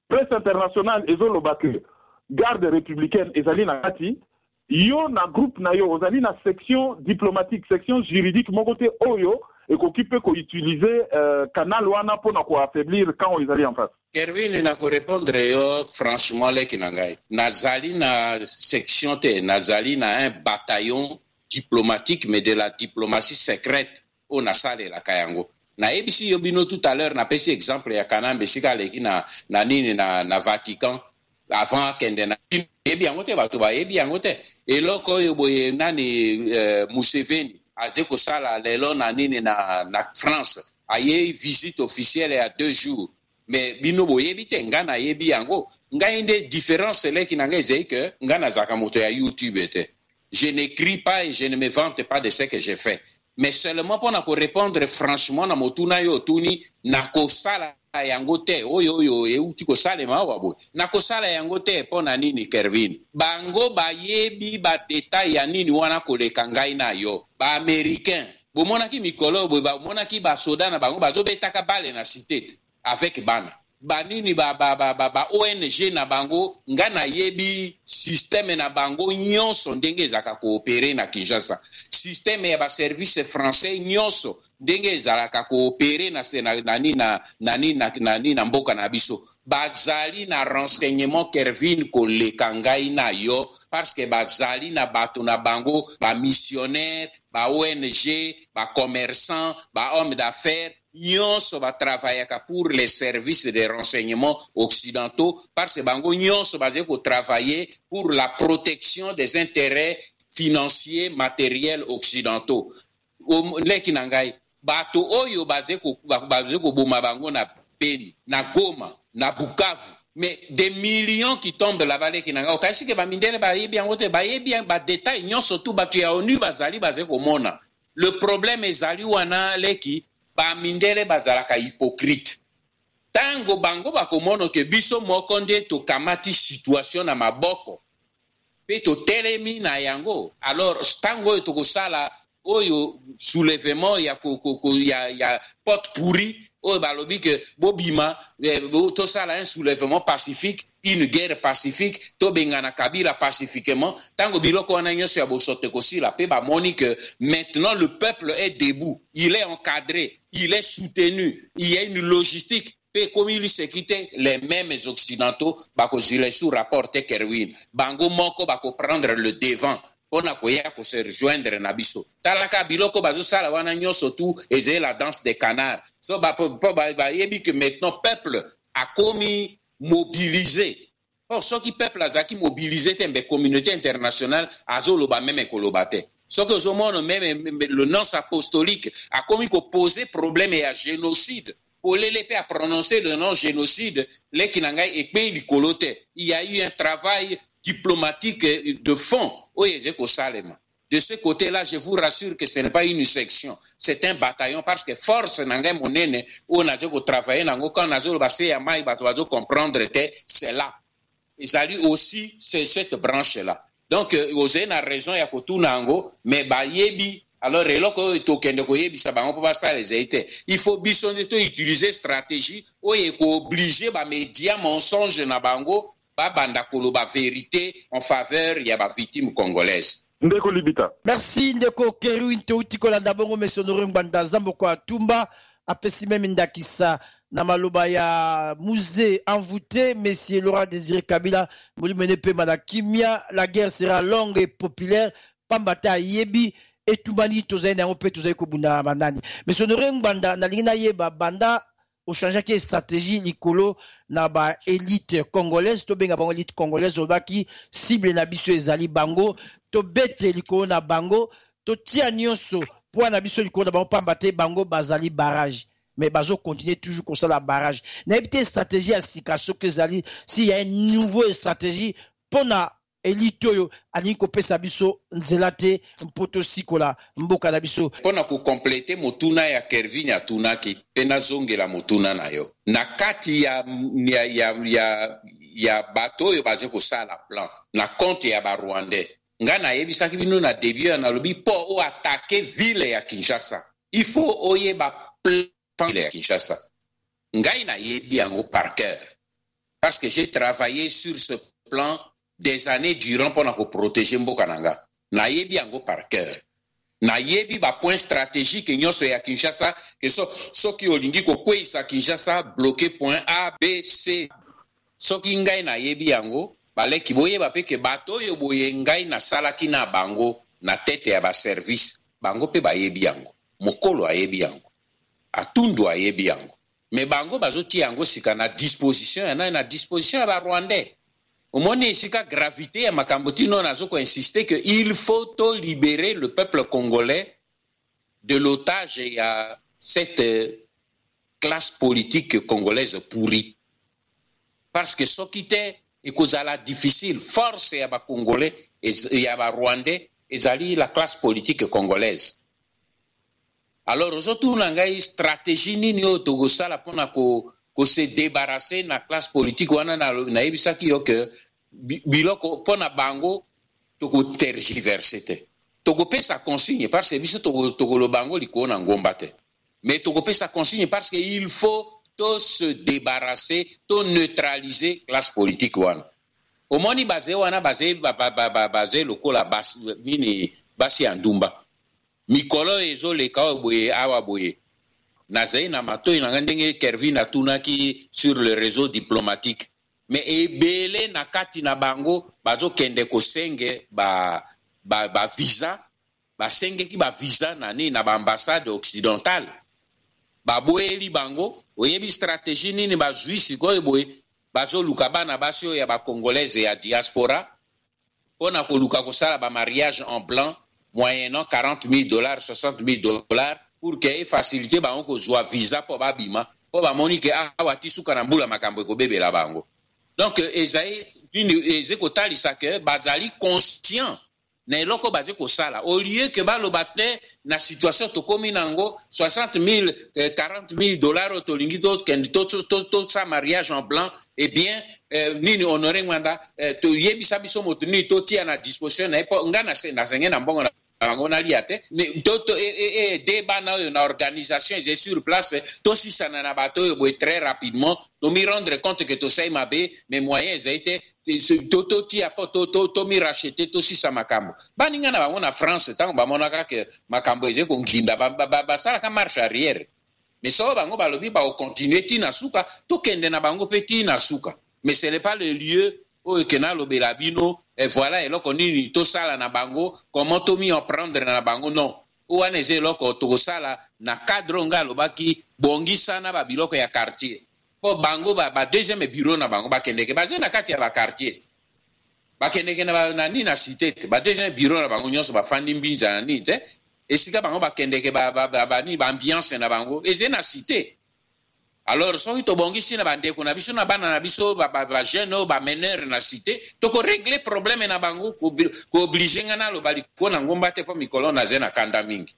Presse internationale ezolo que garde républicaine ezali na kati. Yo na groupe na yo ozali na section diplomatique, section juridique mon côté oyo et qu'occupe ko utiliser canal wana pour na ko affaiblir quand ils allaient en face. Kervin na ko répondre yo franchement les kinangai. Nazali na section te, nazali na un bataillon diplomatique mais de la diplomatie secrète au nasale la kayango. Na ebisi yo bino tout à l'heure na pesi exemple ya kanambe sika leki na nini na Vatican. Avant kende na ebi angote bato ba ebi angote eloko yo boye nani Museveni aje ko sala lelo na nini na France aye visite officielle ya 2 jours mais bino boye bite ngana yebi yango ngainde différence leki na ngeze que ngana zakamoto ya YouTube ete je n'écris pas et je ne me vante pas de ce que j'ai fait mais seulement pour na ko répondre franchement na motuna yo tuni na ko sala yango te oyo euti ko salema wabo na ko sala yango te pona nini Kervin bango bayebi ba detail ya nini wana ko leka ngai na yo ba américain bomona ki mikolo bo ba mona ki ba soda na bango bazo betaka bale na cité avec bana banini ba ONG na bango ngana yebi système na bango nyonso ndenge ezaka coopérer na Kinshasa système ya ba service français nyonso ndenge ezalaka coopérer na mboka na biso bazali na renseignement Kervin koleka ngai na yo parce que bazali na bato na bango ba missionnaire ba ONG ba commerçant ba homme d'affaires nyonso ba travaillaka pour les services de renseignement occidentaux parce que bango nyonso bazali ko travailler pour la protection des intérêts financiers matériels occidentaux leki na ngai bato oyo baze ko boma bango na Beni na Goma na Bukavu mais des millions qui tombent là-bas leki na ngai okaisi ke ba mindele ba yebi yango te ba yebi ba détail nyonso tout bato ya ONU bazali baze ko mona le problème ezali wana leki ba mindele bazalaka hypocrite tango bango bakomono ke biso moko nde tokamati situation na maboko pe to telemi na yango alors tango oyo tokosala oyo soulèvement ya porte pourri oyo balobi ke bobima to sala un soulèvement pacifique une guerre pacifique to bengana Kabila pacifiquement tango biloko wana nyonso ya bosote kosila pe ba moni que maintenant le peuple est debout, il est encadré, il est soutenu, il y a une logistique pe comme il se quitte les mêmes occidentaux bako zile sous rapport te Kerwin bango moko bako prendre le devant ona koya ko se rejoindre na biso talaka biloko bazo sala wana nyonso tout et la danse des canards so ba yebi que maintenant peuple a commis mobilisé or ce qui peuple azaki mobilisé tembe communauté internationale azoloba même kolobate ce que au monde même le nonce apostolique a commis ko poser problème et à génocide pour l'épée à prononcer le nom génocide les kinangai et pays likolote il y a eu un travail diplomatique de fond de ce côté-là, je vous rassure que ce n'est pas une section, c'est un bataillon parce que force n'engage mon nene on a déjà travaillé quand on a déjà mai comprendre que c'est là. Ils allaient aussi c'est cette branche-là. Donc vous avez la raison ya kotunango mais ba yebi alors eloko tokende ko yebi ça ba on peut pas ça les été. Il faut bisonner to utiliser stratégie o e ko obliger ba média mensonge na bango banda koloba vérité en faveur ya ba victime congolaise. Ndeko Libita. Merci Ndeko Kerwin Touti kolanda bongo monsieur Noreng Banda Zambo kwa Tumba apesi même ndakisa na maloba ya musée envoûté monsieur Laurent Désiré Kabila muli menepe madakimia la guerre sera longue et populaire pambata yebi etumbani tozali na yango mpe tozali kobunda banani mais sonore ngbanda nalingi nayeba banda ochangeaki stratégie likolo na ba élite congolaise tobenga bango élite congolaise olobaki cible na biso ezali bango tobete likolo na bango totia nyonso mpo na biso likolo na bango pamba te bango bazali barrage mais bazo continuer toujours comme ça la barrage nayebi te stratégie ya sika soki ezali s'il y a une nouvelle stratégie mpona elite oyo alingi kopesa biso nzela te mpo tosikola mboka na biso mpona kokomplete motuna ya Kervin atunaki mpe nazongela motuna na yo na kati ya bato oyo baze kosala plan na compte ya barwandais nga nayebisaki bino na début ya nalobi mpo oatake ville ya Kinshasa il faut oyeba plan ya Kinshasa ngai nayebi yango par cœur parce que j'ai travaillé sur ce plan des années durant pour protéger mboka nanga nayebi yango par cœur nayebi ba point stratégique nyonso ya Kinshasa que soki olingi kokwesa Kinshasa bloqué point A B C soki ngai nayebi yango baleki boyeba pe ke bato oyo boye ngai nasalaki na bango na tete ya ba service bango pe bayebi yango mokolo ayebi yango atundu ayebi yango mais bango bazoti yango sika na disposition na disposition ya ba Rwandais. Au moins, ici, la gravité à Makamboti, non, a insisté qu'il faut libérer le peuple congolais de l'otage et à cette classe politique congolaise pourrie. Parce que ce qui était, et cause à la difficile, force à Congolais et à Rwandais, et la classe politique congolaise. Alors, aujourd'hui, on a une stratégie, ni au Togo, ça, la ko se débarrasser na classe politique wana na yebisaki yo que biloko pona bango toko tergiverser te toko pesa consigne parce que biso toko lo bango liko na ngomba te mais toko pesa consigne parce que il faut to se débarrasser to neutraliser classe politique wana omoni basé wana basé lokola basi ya ndumba mikolo ezo leka boye awa boye Nazai na mato ina ndenge Kervin atunaki sur le réseau diplomatique mais ebele na kati na bango bazo kende ko senge ba visa ba senge ki ba visa nani na ba ambassade occidentale ba boeli bango oyebi stratégie nini ba juisi ko boye bazo luka bana basio ya ba congolaise ya diaspora pona ko luka ko sala ba mariage en blanc moyennant $40,000 $60,000 pour que facilité bango ko zwa visa po babima po ba monike awati suka na mbula makambo ko bebela bango donc eze ko talisa que bazali conscient na eloko baze ko sala au lieu que balobate na situation to komi nango $60,000 $40,000 to lingi to to sa mariage en blanc et bien nini honorer mwanda to yebisa biso motuni to tia na disposition na epo ngana se na zenge na mbongo on a liate mais toto débat na organisation est sur place to si ça na bato très rapidement to mi rendre compte que to sai mabe mais moyens été toto ti apoto to mi racheter to si ça makambo baninga na bango na France tant ba monaka que makambo eze ko nginda ba sala ka marche arrière mais so bango balobi ba continuer ti na suka to kende na bango petit na suka mais ce n'est pas le lieu oyo kena lobela bino et voilà eloko nini tosala na bango comment tomi en prendre na bango non wana eze eloko tokosala na cadre nga lobaki bongisana ba biloko ya quartier po bango ba deuxième bureau na bango bakendeke baze na kati ya ba quartier bakendeke na nini na cité te ba deuxième bureau na bango nyonso bafandi mbinza na nini te esika bango bakendeke ba ambiance na bango eze na cité. Alors, si tu bongisi na bandeko na biso na bana na biso ba jeune ba meneur na cité, to ko régler problème na bango ko obliger ngana lo bali ko na ngomba te po mikolo na zena kanda mingi.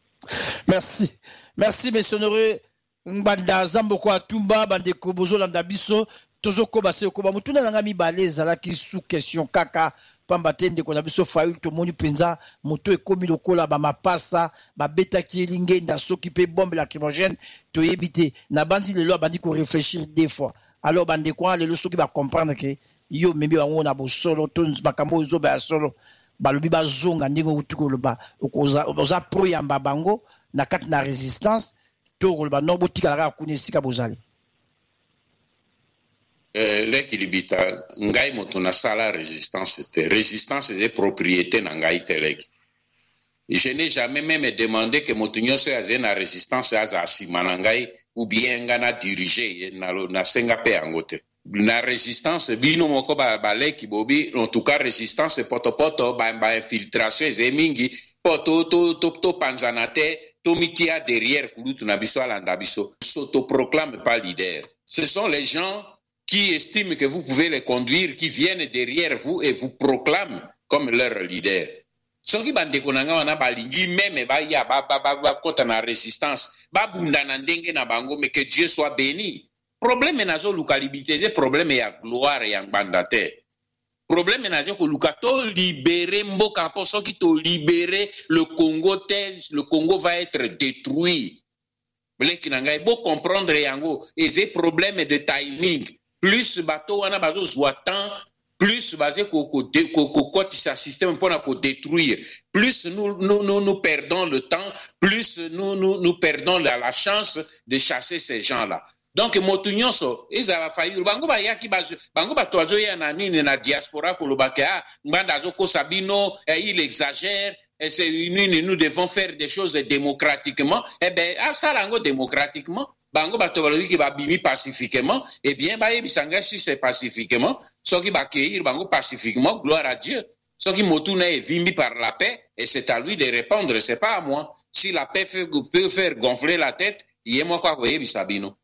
Merci monsieur honoré Ngbanda Zambo ko atumba bandeko bozolanda biso tozoko base ko ba mutuna nga mibale ezalaki sous question kaka pamba tende ko na biso fayu to moni penza moto ekomi lokola ba mapasa ba betaki elinge nda soki pe bombe lacrymogène to yebite na banzi lelo bandi ko réfléchir des fois alors bande ko lelo soki ba comprendre que yo membi bango na bo solo to makambo zo ba solo balobi bazonga ndingo kutuko loba oza pro ya mbabango na kati na résistance to loba no botika la kunisika bozali l'équilibre ngai moto na sala résistance est propriété na ngai teleki Je n'ai jamais même demandé que Motunyo soit na résistance à Simanangai ou bien ngana diriger na senga pe angote. La résistance bino moko baleki bobi en tout cas résistance poto ba infiltration zemingi poto to panzanate to mitia derrière kulutu na biso alanda biso s'autoproclame pas leader. Ce sont les gens qui estiment que vous pouvez les conduire, qui viennent derrière vous et vous proclament comme leur leader. Soki bandeko nanga wana balingi même ba ya ba kota na résistance ba bunda na ndenge na bango, mais que Dieu soit béni. Problème nazo localité, c'est problème ya gloire ya bandate. Problème nazo ko lukato libérer mboka po soki to libérer le Congo va être détruit. Bleki nanga bo comprendre yango et c'est problème de timing. Plus bateau wana bazo zoatan, plus basé ko sa système pour na détruire. Plus nous perdons le temps, plus nous perdons la chance de chasser ces gens-là. Donc motunyonso ezala faillir bango ba yaki bango ba toazo ya na nini na diaspora ko lobaka nganda zoko sabino il exagère et c'est nous devons faire des choses démocratiquement. Eh ben ça lango démocratiquement bango ba tobalobi ki ba bimi pacifiquement, eh bien ba yebisanga si c'est pacifiquement soki ba cueillir bango pacifiquement, gloire à Dieu. Soki motuna est vimi par la paix et c'est à lui de répondre, c'est pas à moi. Si la paix peut faire gonfler la tête, yemo kwa ko yebisabino.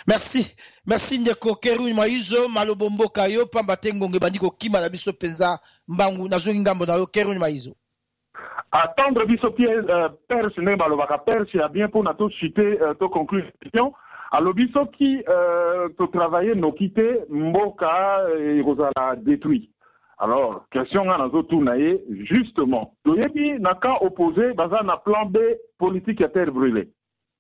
Merci ndeko Keru Maizo malobombo kayo pamba tengonge bandiko kima na biso penza mbangu na zongi ngambo na yo Keru Maizo. Attendre biso perse ne balobaka perse ya bien pour na to citer to conclure question. Alors biso qui to travailler no quitter mboka et rozala détruit. Alors question na zo tunaye justement. Toyebi na cas opposé baza na plan B politique à terre brûlée.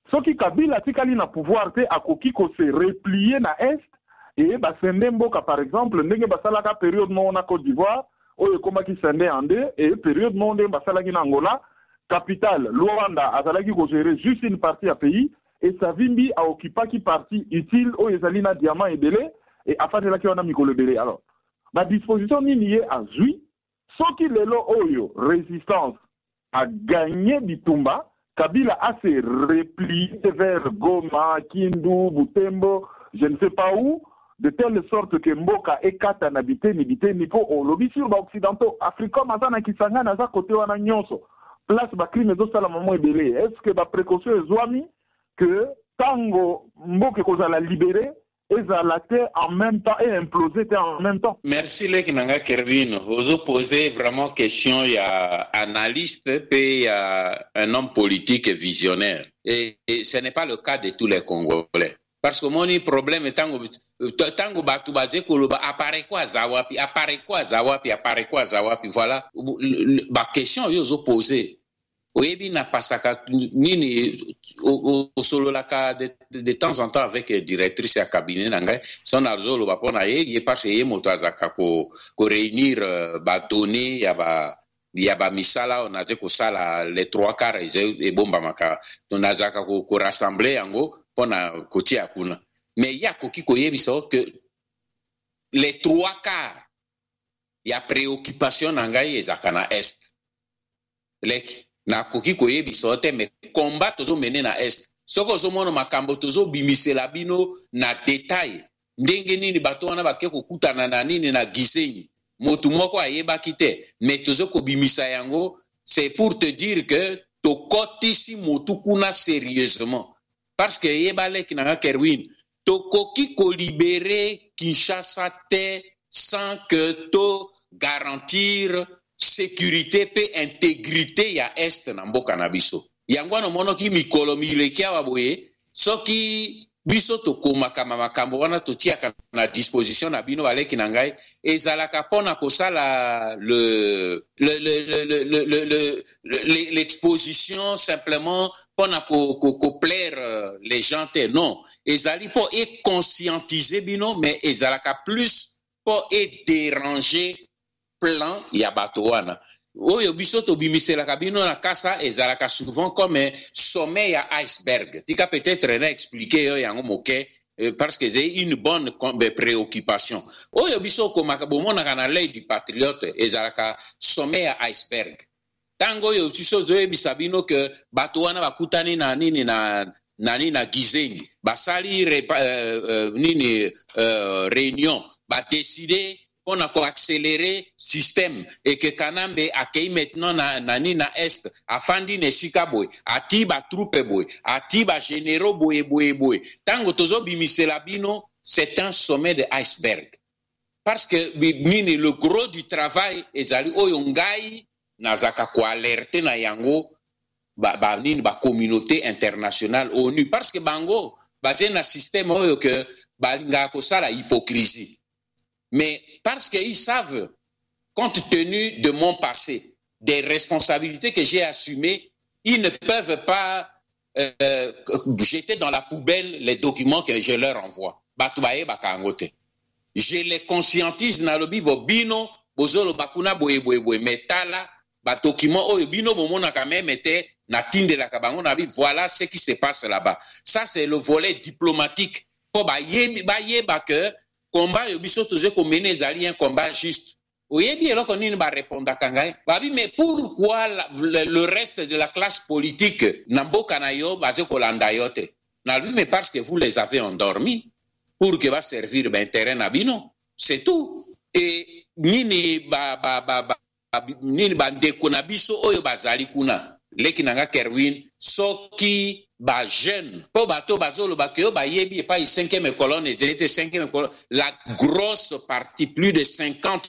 Ce qui Kabila tikali na pouvoir te akoki ko se replier na est et ba sende mboka par exemple ndenge basalaka période mo na Côte d'Ivoire oyo komaki sende ande et période mo ndenge basalaki na Angola capitale Luanda azalaki ko gérer juste une partie à pays et Savimbi a occupé qui partie utile oyo ezali na diamant ebele et afanelaki wana mikolo ebele. Alors la disposition nini a zui soki lelo oyo résistance a gagné Bitumba Kabila a se replié vers Goma, Kindu, Butembo, je ne sais pas où, de telle sorte que Mboka et Kata n'habitaient ni po au lobby sur occidentaux. Africa, Mazana Kisanga, Naza, côté Wana Nyonso. Place Bakri, mais aussi la maman est belée. Est-ce que la précaution est zoami que Tango Mboka qu'on a libéré, et la terre en même temps et implosé en même temps. Merci Lekinanga Kervin. Vous opposez vraiment question, il y a analyste puis il y a un homme politique et visionnaire. Et ce n'est pas le cas de tous les Congolais. Parce que mon problème est tango batu bazé koloba apparaît quoi zawapi. Voilà la question ils opposé. Oyebi na pasaka nini o solo la ka de temps en temps avec directrice ya cabinet nanga son arzolo ba pona ye passe ye moto azaka ko réunir ba données ya ba misala on a dit ko sala les trois quarts et bomba maka on azaka ko rassembler yango pona kotia kuna mais ya koki ko yebi so que les trois quarts ya préoccupation nanga ezaka na est lek na koki koyebi sote me combat tozo mené na est soko zo mono makambo tozo bimisela bino na détail ndenge nini bato wana bake kokutana na nini na gisenyi motu moko ayeba kite mais tozo ko bimisa yango c'est pour te dire que to kotisi motu kuna sérieusement parce que yebale kinanga Kerwin to koki ko libérer Kinshasa te sans que to garantir sécurité pe intégrité ya est na mboka na biso yango no mono ki mikolo milekia waboye soki biso to koma kama makambo wana to tiaka na disposition na bino baleki na ngai ezalaka pona kosala l'exposition simplement pona ko plaire les gens te non ezali po et conscientiser bino mais ezalaka plus po et déranger plan ya bato wana oyo biso to bimisela kabino na kasa ezalaka souvent comme un sommet ya iceberg tika peut-être na expliquer yo yango moke parce que c'est une bonne préoccupation oyo biso komaka bomona kana l'œil du patriote ezalaka sommet ya iceberg tango yo tiso zoe bisabino que bato wana bakutani na nini na Gizengi basali réunion ba décider on a accéléré système et que Kanambe accueille maintenant na est afandi ne shikaboy atiba troupe boy atiba généraux boy tango tozo bimisela bino c'est un sommet de iceberg parce que le gros du travail ezali oyo ngai nazaka ko alerter na yango ba communauté internationale ONU parce que bango basé na système oyo que balinga ko sala hypocrisie. Mais parce qu'ils savent, compte tenu de mon passé, des responsabilités que j'ai assumées, ils ne peuvent pas jeter dans la poubelle les documents que je leur envoie. Je les conscientise na lobi bino bozolo bakuna boye metala ba document oyo bino bomona quand même était na tinde la kabango na bi voilà ce qui se passe là-bas. Ça c'est le volet diplomatique. Po ba yeba que combat yo biso toze ko mener ezali un combat juste. Oyebi eloko nini ba répondre kangai. Babi mais pourquoi le reste de la classe politique namboka na yo baze ko landa yote. Na lui mais parce que vous les avez endormis pour que va servir ben terrain na bino. C'est tout. Et nini nini ba ndeko na biso oyo bazali kuna. Leki nanga Kerwin soki ba jeune po bato bazolo bakyo ba yebi pas 5e colonne était 5e colonne la grosse partie plus de 50%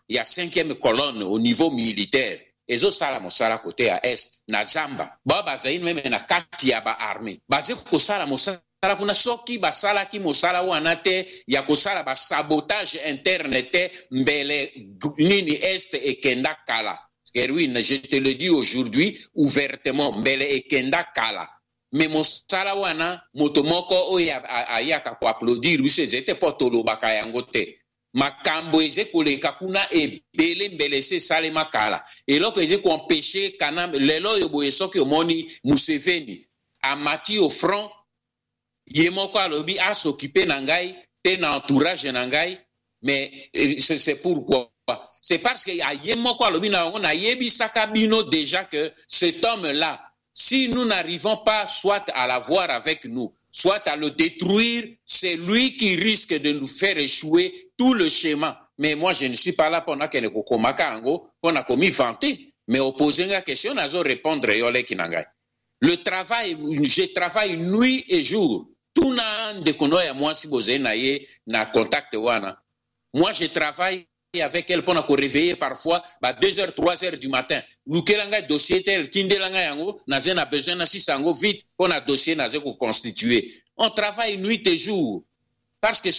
il y a 5e colonne au niveau militaire ezo sala mosala côté à est na Zamba ba bazaini même na kati ya ba armée baze ko sala mosala kuna soki basala ki mosala wana te ya ko sala ba sabotage interne te mbele nini est et kenda kala. Erwin, je te le dis aujourd'hui ouvertement, mbele ekenda kala. Mais mosala wana motomoko oya ayaka ko applaudir lui c'était potolo bakayango te. Makambo eze koleka kuna ebele mbele se sale makala. Et loko eze ko empêcher kana lelo yo boye soki omoni Museveni amati au front yemoko alobi a s'occuper nangai te na entourage nangai mais c'est pourquoi c'est parce que yemoko alobi na yebi sakabino déjà que cet homme-là si nous n'arrivons pas soit à l'avoir avec nous, soit à le détruire, c'est lui qui risque de nous faire échouer tout le schéma. Mais moi, je ne suis pas là pour qu'on a commis vanter. Mais opposer la question, on a répondre. Le travail, je travaille nuit et jour. Tout n'a de konoya moi si vous na contact wana. Moi, je travaille avec elle pendant qu'on réveille parfois 2h 3h du matin lukelanga dossier tel tindelanga yango nazena besoin na sisango vite pour un dossier naze ko constituer on travaille nuit et jour parce que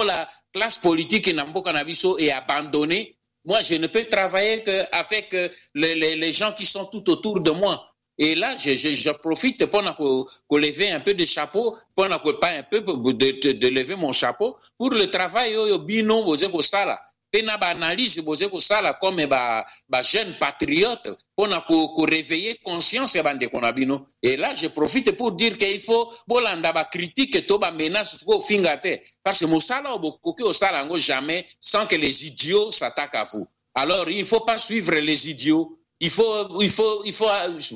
la classe politique na mboka na biso est abandonnée. Moi je ne peux travailler qu'avec les gens qui sont tout autour de moi. Et là, je profite pour lever un peu de chapeau, pour pas un peu de lever mon chapeau pour le travail au bino boze ko sala. Pena ba analyse boze ko sala comme ba jeune patriote pour ko réveiller conscience ya bande konabino. Et là, je profite pour dire qu'il faut bolanda ba critique to ba menace ko fingate parce que mosala obokoki o sala ngo jamais sans que les idiots s'attaquent à vous. Alors, il faut pas suivre les idiots. Il faut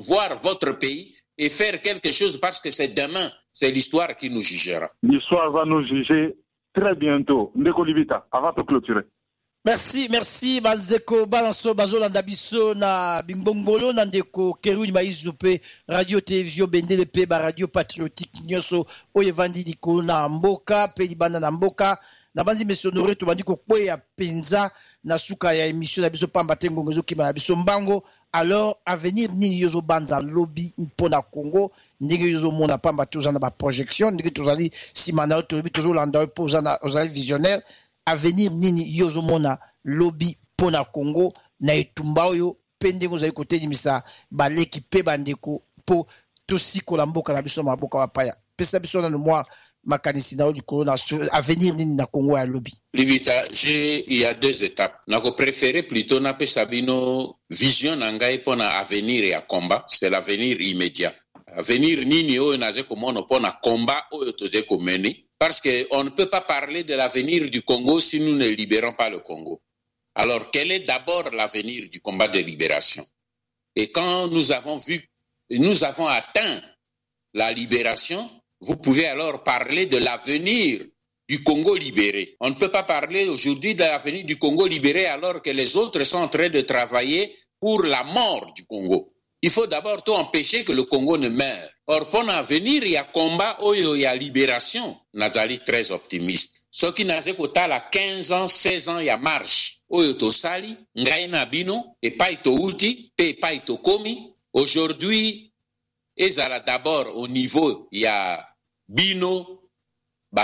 voir votre pays et faire quelque chose parce que c'est demain, c'est l'histoire qui nous jugera. L'histoire va nous juger très bientôt. Ndeko Libita, avant de clôturer. Merci Bazeko Balanso Bazolanda Biso na Bingbongolo na Ndeko Kerwin Maizupe Radio Télévision Bendele pe ba Radio Patriotique Nyoso oyevandi diko na mboka pe libanda na mboka na banzi mesonore to bandiko kweya penza na suka ya émission na biso pamba tengo ngezo kima na biso mbango. Alors avenir nini yozo banza lobby mpona Congo ndenge yozo mona pamba tozana ba projection ndenge tozali simana to tozo landa po ozali visionnaire avenir nini yozo mona lobby mpona Congo na etumba oyo pende ngozali kote limisa baleki pe bandeko po tosi kolamboka na biso maboka wapaya pesa biso na moi makanisi na du corona avenir nini na Congo ya lobby. Libita, il y a 2 étapes. Nako préféré plutôt na pesabino vision nangai pona avenir et à combat, c'est l'avenir immédiat. Avenir nini o naze komono pona combat o toze komeni parce que on ne peut pas parler de l'avenir du Congo si nous ne libérons pas le Congo. Alors, quel est d'abord l'avenir du combat de libération? Et quand nous avons atteint la libération, vous pouvez alors parler de l'avenir du Congo libéré. On ne peut pas parler aujourd'hui de l'avenir du Congo libéré alors que les autres sont en train de travailler pour la mort du Congo. Il faut d'abord tout empêcher que le Congo ne meure. Or, pour l'avenir, il y a combat, il y a libération. Nazali très optimiste. Ce qui n'a pas 15 ans, 16 ans, il y a marche. Oyo to sali, ngai na bino, et pas to ulti, pas to komi. Aujourd'hui, ezala d'abord au niveau, il y a bino,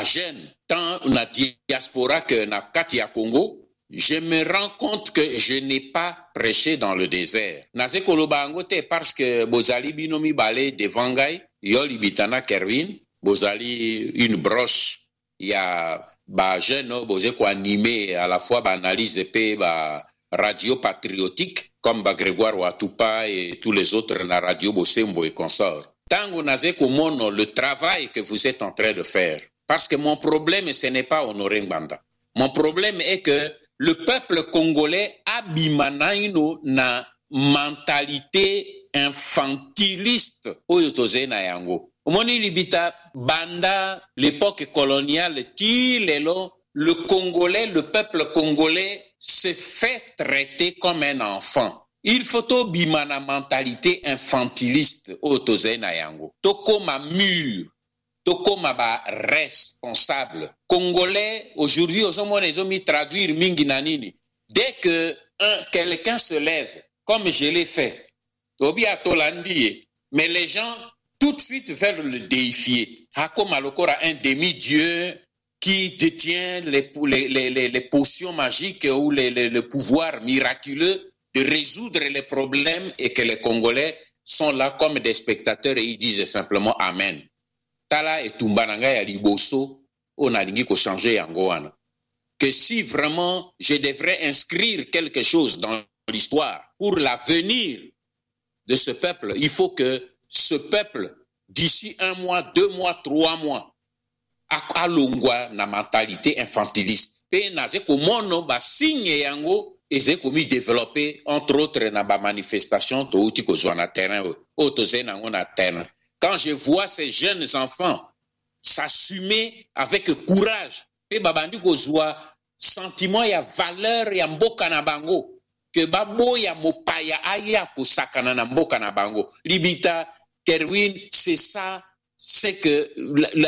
jeune, tant na diaspora que na Katia Congo. Je me rends compte que je n'ai pas prêché dans le désert. Naze koloba angote parce que bozali binomi balé devant ngai, yoli bitana Kervin, bozali une broche. Il y a jeune bozé ko animé à la fois analyse et radio patriotique comme Grégoire Watupa et tous les autres na radio Bosembo et consorts. Tango naze ko mono le travail que vous êtes en train de faire. Parce que mon problème ce n'est pas Honoré Ngbanda. Mon problème est que le peuple congolais a bimanaino na mentalité infantiliste oyotoze na yango. Omoni libita banda l'époque coloniale ti lelo le Congolais, le peuple congolais se fait traiter comme un enfant. Il faut bimana mentalité infantiliste oyotoze na yango. Toko ma mûr. Toko maba responsable. Congolais, aujourd'hui, aux hommes, ils ont mis traduire mingi nanini. Dès que quelqu'un se lève, comme je l'ai fait, Tobi a Tolandi, mais les gens tout de suite veulent le déifier. Comme Alokora, un demi-dieu qui détient les potions magiques ou le pouvoir miraculeux de résoudre les problèmes et que les Congolais sont là comme des spectateurs et ils disent simplement Amen. Tala et Tumbananga ya liboso on a lingi ko changer yango wana. Que si vraiment je devrais inscrire quelque chose dans l'histoire pour l'avenir de ce peuple, il faut que ce peuple d'ici 1 mois, 2 mois, 3 mois a longwa na mentalité infantiliste. Pe na zeko mono ba signe yango ezeko mi développer entre autres na ba manifestation to uti ko zwa na terrain o to zena ngona terrain. Quand je vois ces jeunes enfants s'assumer avec courage, et babandi kozwa sentiment ya valeur ya mboka na bango, que babo ya mopaya aya posakana na mboka na bango. Libita Kerwin, c'est ça, c'est que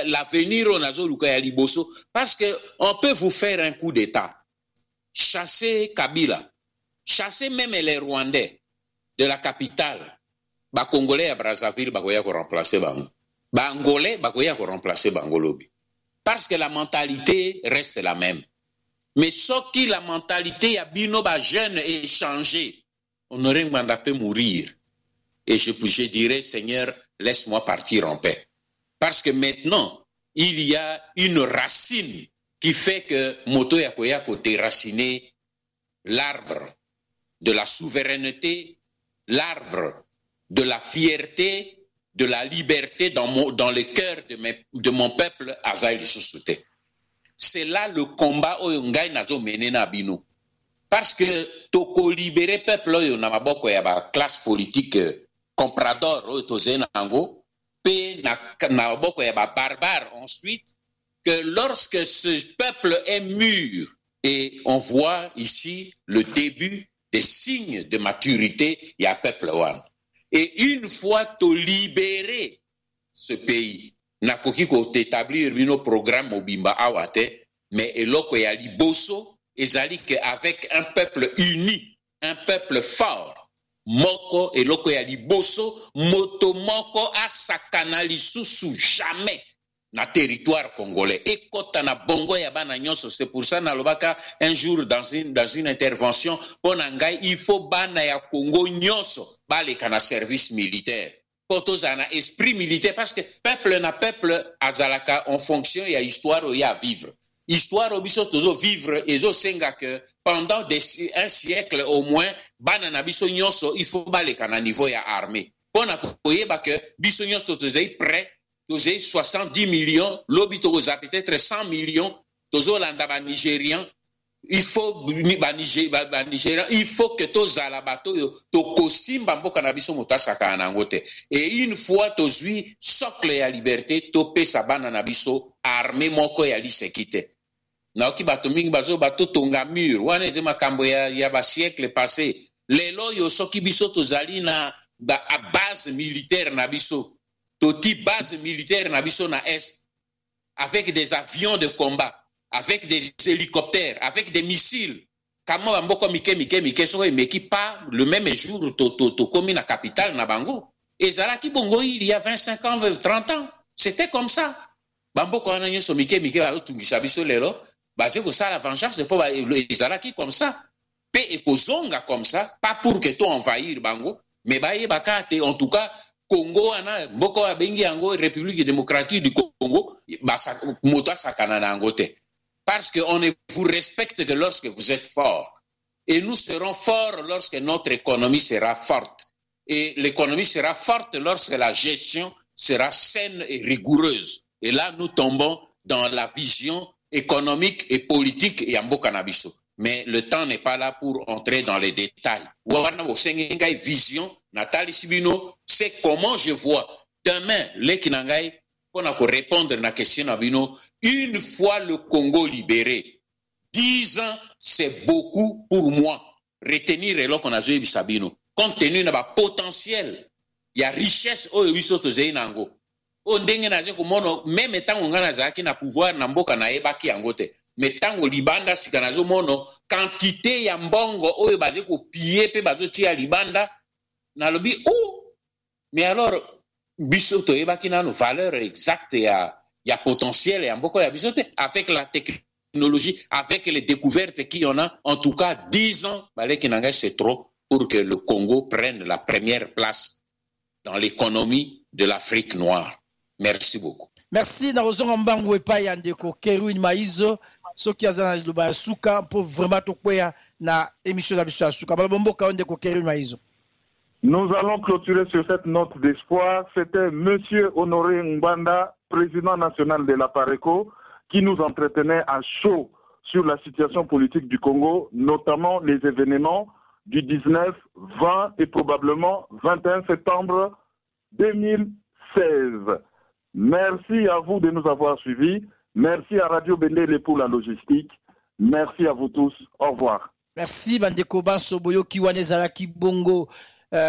l'avenir on a zoluka ya liboso, parce que on peut vous faire un coup d'état, chasser Kabila, chasser même les Rwandais de la capitale. Ba Congolais à Brazzaville bakoya ko remplacer bango. Ba Angolais bakoya ko remplacer Bangolobi. Parce que la mentalité reste la même. Mais sauf que la mentalité ya bino ba jeune est changée. On aurait mandé mourir. Et je dirais Seigneur, laisse-moi partir en paix. Parce que maintenant, il y a une racine qui fait que moto ya koya ko déraciner l'arbre de la souveraineté, l'arbre de la fierté, de la liberté dans le cœur de mon peuple, Azaïli Sousouté. C'est là le combat où on gagne nazo menena bino. Parce que toko libérer peuple où on a maboko ya ba classe politique comprador où tozen nango, pe na maboko ya ba barbare ensuite, que lorsque ce peuple est mûr, et on voit ici le début des signes de maturité, il y a peuple one. Et une fois to libérer ce pays, na koki ko établir nos programmes mobimba awate, mais eloko ya liboso ezali que avec un peuple uni, un peuple fort, moko eloko ya liboso moto moko asakana lisusu jamais na territoire congolais. Et kota na bongo ya bana nyonso, c'est pour ça na lobaka un jour dans une intervention ponangai il faut bana ya Congo nyonso bale kana service militaire. Poto na esprit militaire parce que peuple na peuple azalaka en fonction ya histoire ya vivre. Histoire obiso tozo vivre et zo senga que pendant un siècle au moins bana na biso nyonso il faut bale kana niveau ya armée. Pona koyeba que biso nyonso tozo prêt. Tozo 70 millions, l'obito oza peut-être 100 millions, tozo landa ba Nigériens, il faut il faut que tous à la bateau to kosimba mboka na biso mutasaka na ngote et une fois to zui socle ya liberté to pesa bana na biso armée moko ya lisekite na oki bato mingi bazo bato tonga mur wana eze makambo ya ba siècle passé lelo yo soki biso to zali na a base militaire na biso to ti base militaire na biso na est avec des avions de combat, avec des hélicoptères, avec des missiles. Comment Mboko Mike so meki pas le même jour to comme la capitale na bango. Et Zalaki Bongo il y a 25 ans, 30 ans, c'était comme ça. Bamboko ananyo so Mike ba tungisa biso lelo, ba je ko ça la vengeance c'est pas Zalaki comme ça. Pe et kozonga comme ça, pas pour que to envahir bango, mais ba ye bakate en tout cas Congo ana mboko abengi yango République démocratique du Congo basa moto sakana na ngote parce que on ne vous respecte que lorsque vous êtes fort et nous serons forts lorsque notre économie sera forte et l'économie sera forte lorsque la gestion sera saine et rigoureuse et là nous tombons dans la vision économique et politique ya mboka na biso mais le temps n'est pas là pour entrer dans les détails wana bosenga vision Nathalie Sibino, c'est comment je vois demain les Kinangai pour répondre à la question Nabino. Une fois le Congo libéré, 10 ans, c'est beaucoup pour moi. Retenir et là qu'on a joué Sabino. Compte tenu de la potentiel, il y a richesse au Wisoto Zeinango. On dengue na zeko mono, même tant on a zaki na pouvoir na mboka na ebaki angote. Mais tant au Libanda sikanazo mono, quantité ya mbongo au bazé ko piller pe bazo tia Libanda. Na lobi mais alors biso to ebaki na no valeur exacte ya potentiel ya mboko ya biso te avec la technologie avec les découvertes qu'il y en a en tout cas 10 ans baleki nanga c'est trop pour que le Congo prenne la première place dans l'économie de l'Afrique noire. Merci beaucoup. Merci na ozonga mbangu epai ya ndeko Kerwin Maizo soki azana loba suka pour vraiment to kwea na émission la biso suka balomboka ndeko Kerwin Maizo. Nous allons clôturer sur cette note d'espoir. C'était Monsieur Honoré Mbanda, président national de la PARECO, qui nous entretenait à chaud sur la situation politique du Congo, notamment les événements du 19, 20 et probablement 21 septembre 2016. Merci à vous de nous avoir suivis. Merci à Radio Bendele pour la logistique. Merci à vous tous. Au revoir. Merci Bandeko Banso Boyo Kiwane Zalaki Bongo.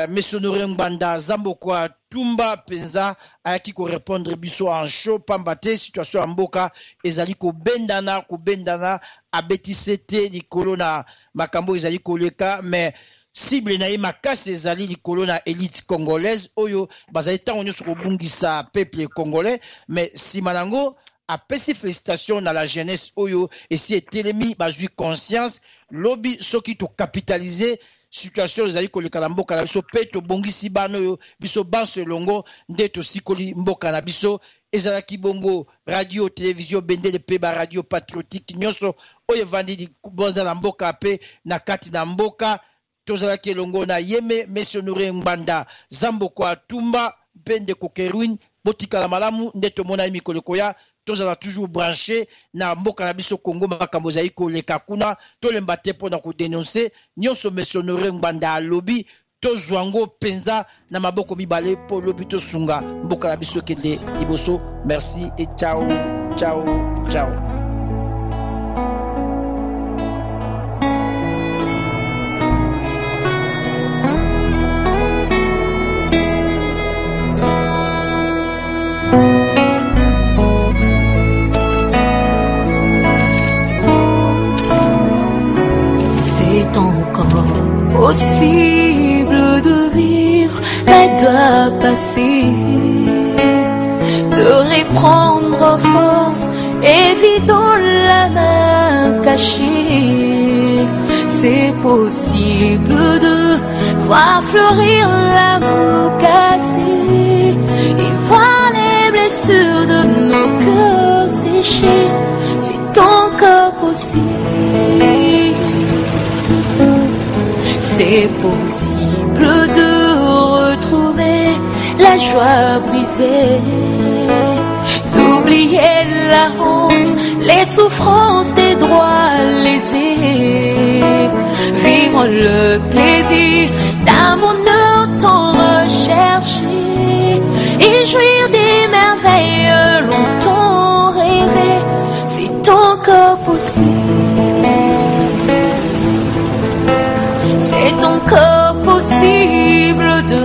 Monsieur Honoré Mbanda Zambokwa Tumba Penza ayaki ko répondre biso en chaud pambate situation en mboka ezali ko bendana abeti sete likolo na makambo ezali koleka mais cible na ye makasi ezali likolo na élite congolaise oyo bazali tango nyonso kobungisa peuple congolais mais simanango apesi félicitations na la jeunesse oyo esi etelemi bazwi conscience lobi soki to capitaliser situation ezali koleka na mboka na biso pe to bongisi bano yo biso banso elongo nde to sikoli mboka na biso ezalaki bongo radio télévision Bendele pe ba radio patriotique nyonso oyo evandi bonza na mboka pe na kati na mboka tozalaki elongo na yeme Monsieur Honoré Mbanda Zambokwa Tumba Bende Kokerwin botikala malamu nde tomona mikolo koya tozala toujours branché na mboka na biso Congo makambo zali koleka kuna tolemba te pona ko dénoncer nyonso Monsieur Honoré Mbanda alobi tozwango penza na maboko mibale po lobi tosunga mboka na biso kende liboso. Merci et ciao ciao ciao. Possible de vivre la gloire passée, de reprendre force, évidant la main cachée. C'est possible de voir fleurir l'amour cassé, et voir les blessures de nos cœurs séchés. C'est encore possible. C'est possible de retrouver la joie brisée, d'oublier la honte, les les souffrances des droits lésés, vivre le plaisir d'un bonheur tant recherché et jouir des merveilles longtemps rêvées, c'est encore possible. C'est encore possible de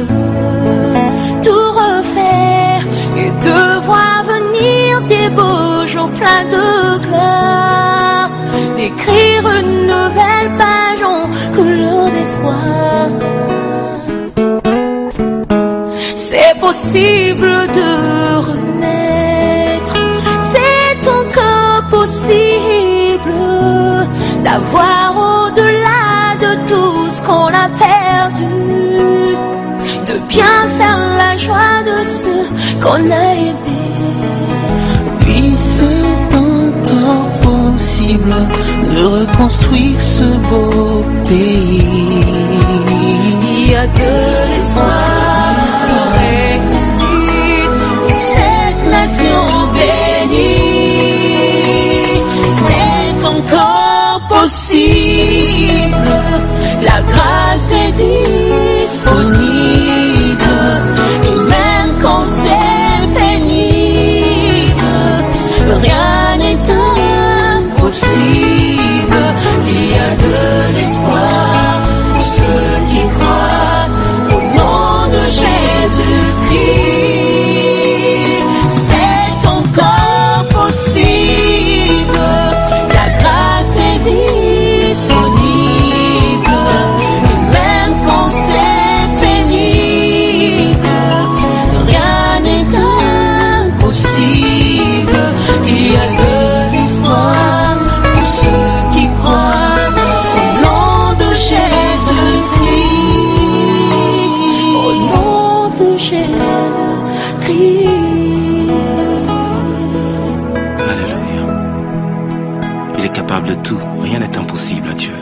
tout refaire et de voir venir des beaux jours pleins de gloire, d'écrire une nouvelle page en couleur d'espoir. C'est possible de renaître, c'est encore possible d'avoir au-delà de tout ce qu'on a perdu, de bien faire la joie de ceux qu'on a aimés. Oui, c'est encore possible de reconstruire ce beau pays. Il y a de l'espoir pour réussir cette nation bénie. C'est encore possible, La grâce est disponible, et même quand c'est pénible, rien n'est impossible. il y a de l'espoir pour ceux qui croient au nom de Jésus-Christ. C'est encore possible, La grâce est disponible, et même quand c'est pénible, rien n'est impossible. il y a de l'espoir pour ceux qui croient au nom de Jésus-Christ. Au nom de Jésus-Christ. Alléluia. Il est capable de tout. Rien n'est impossible à Dieu.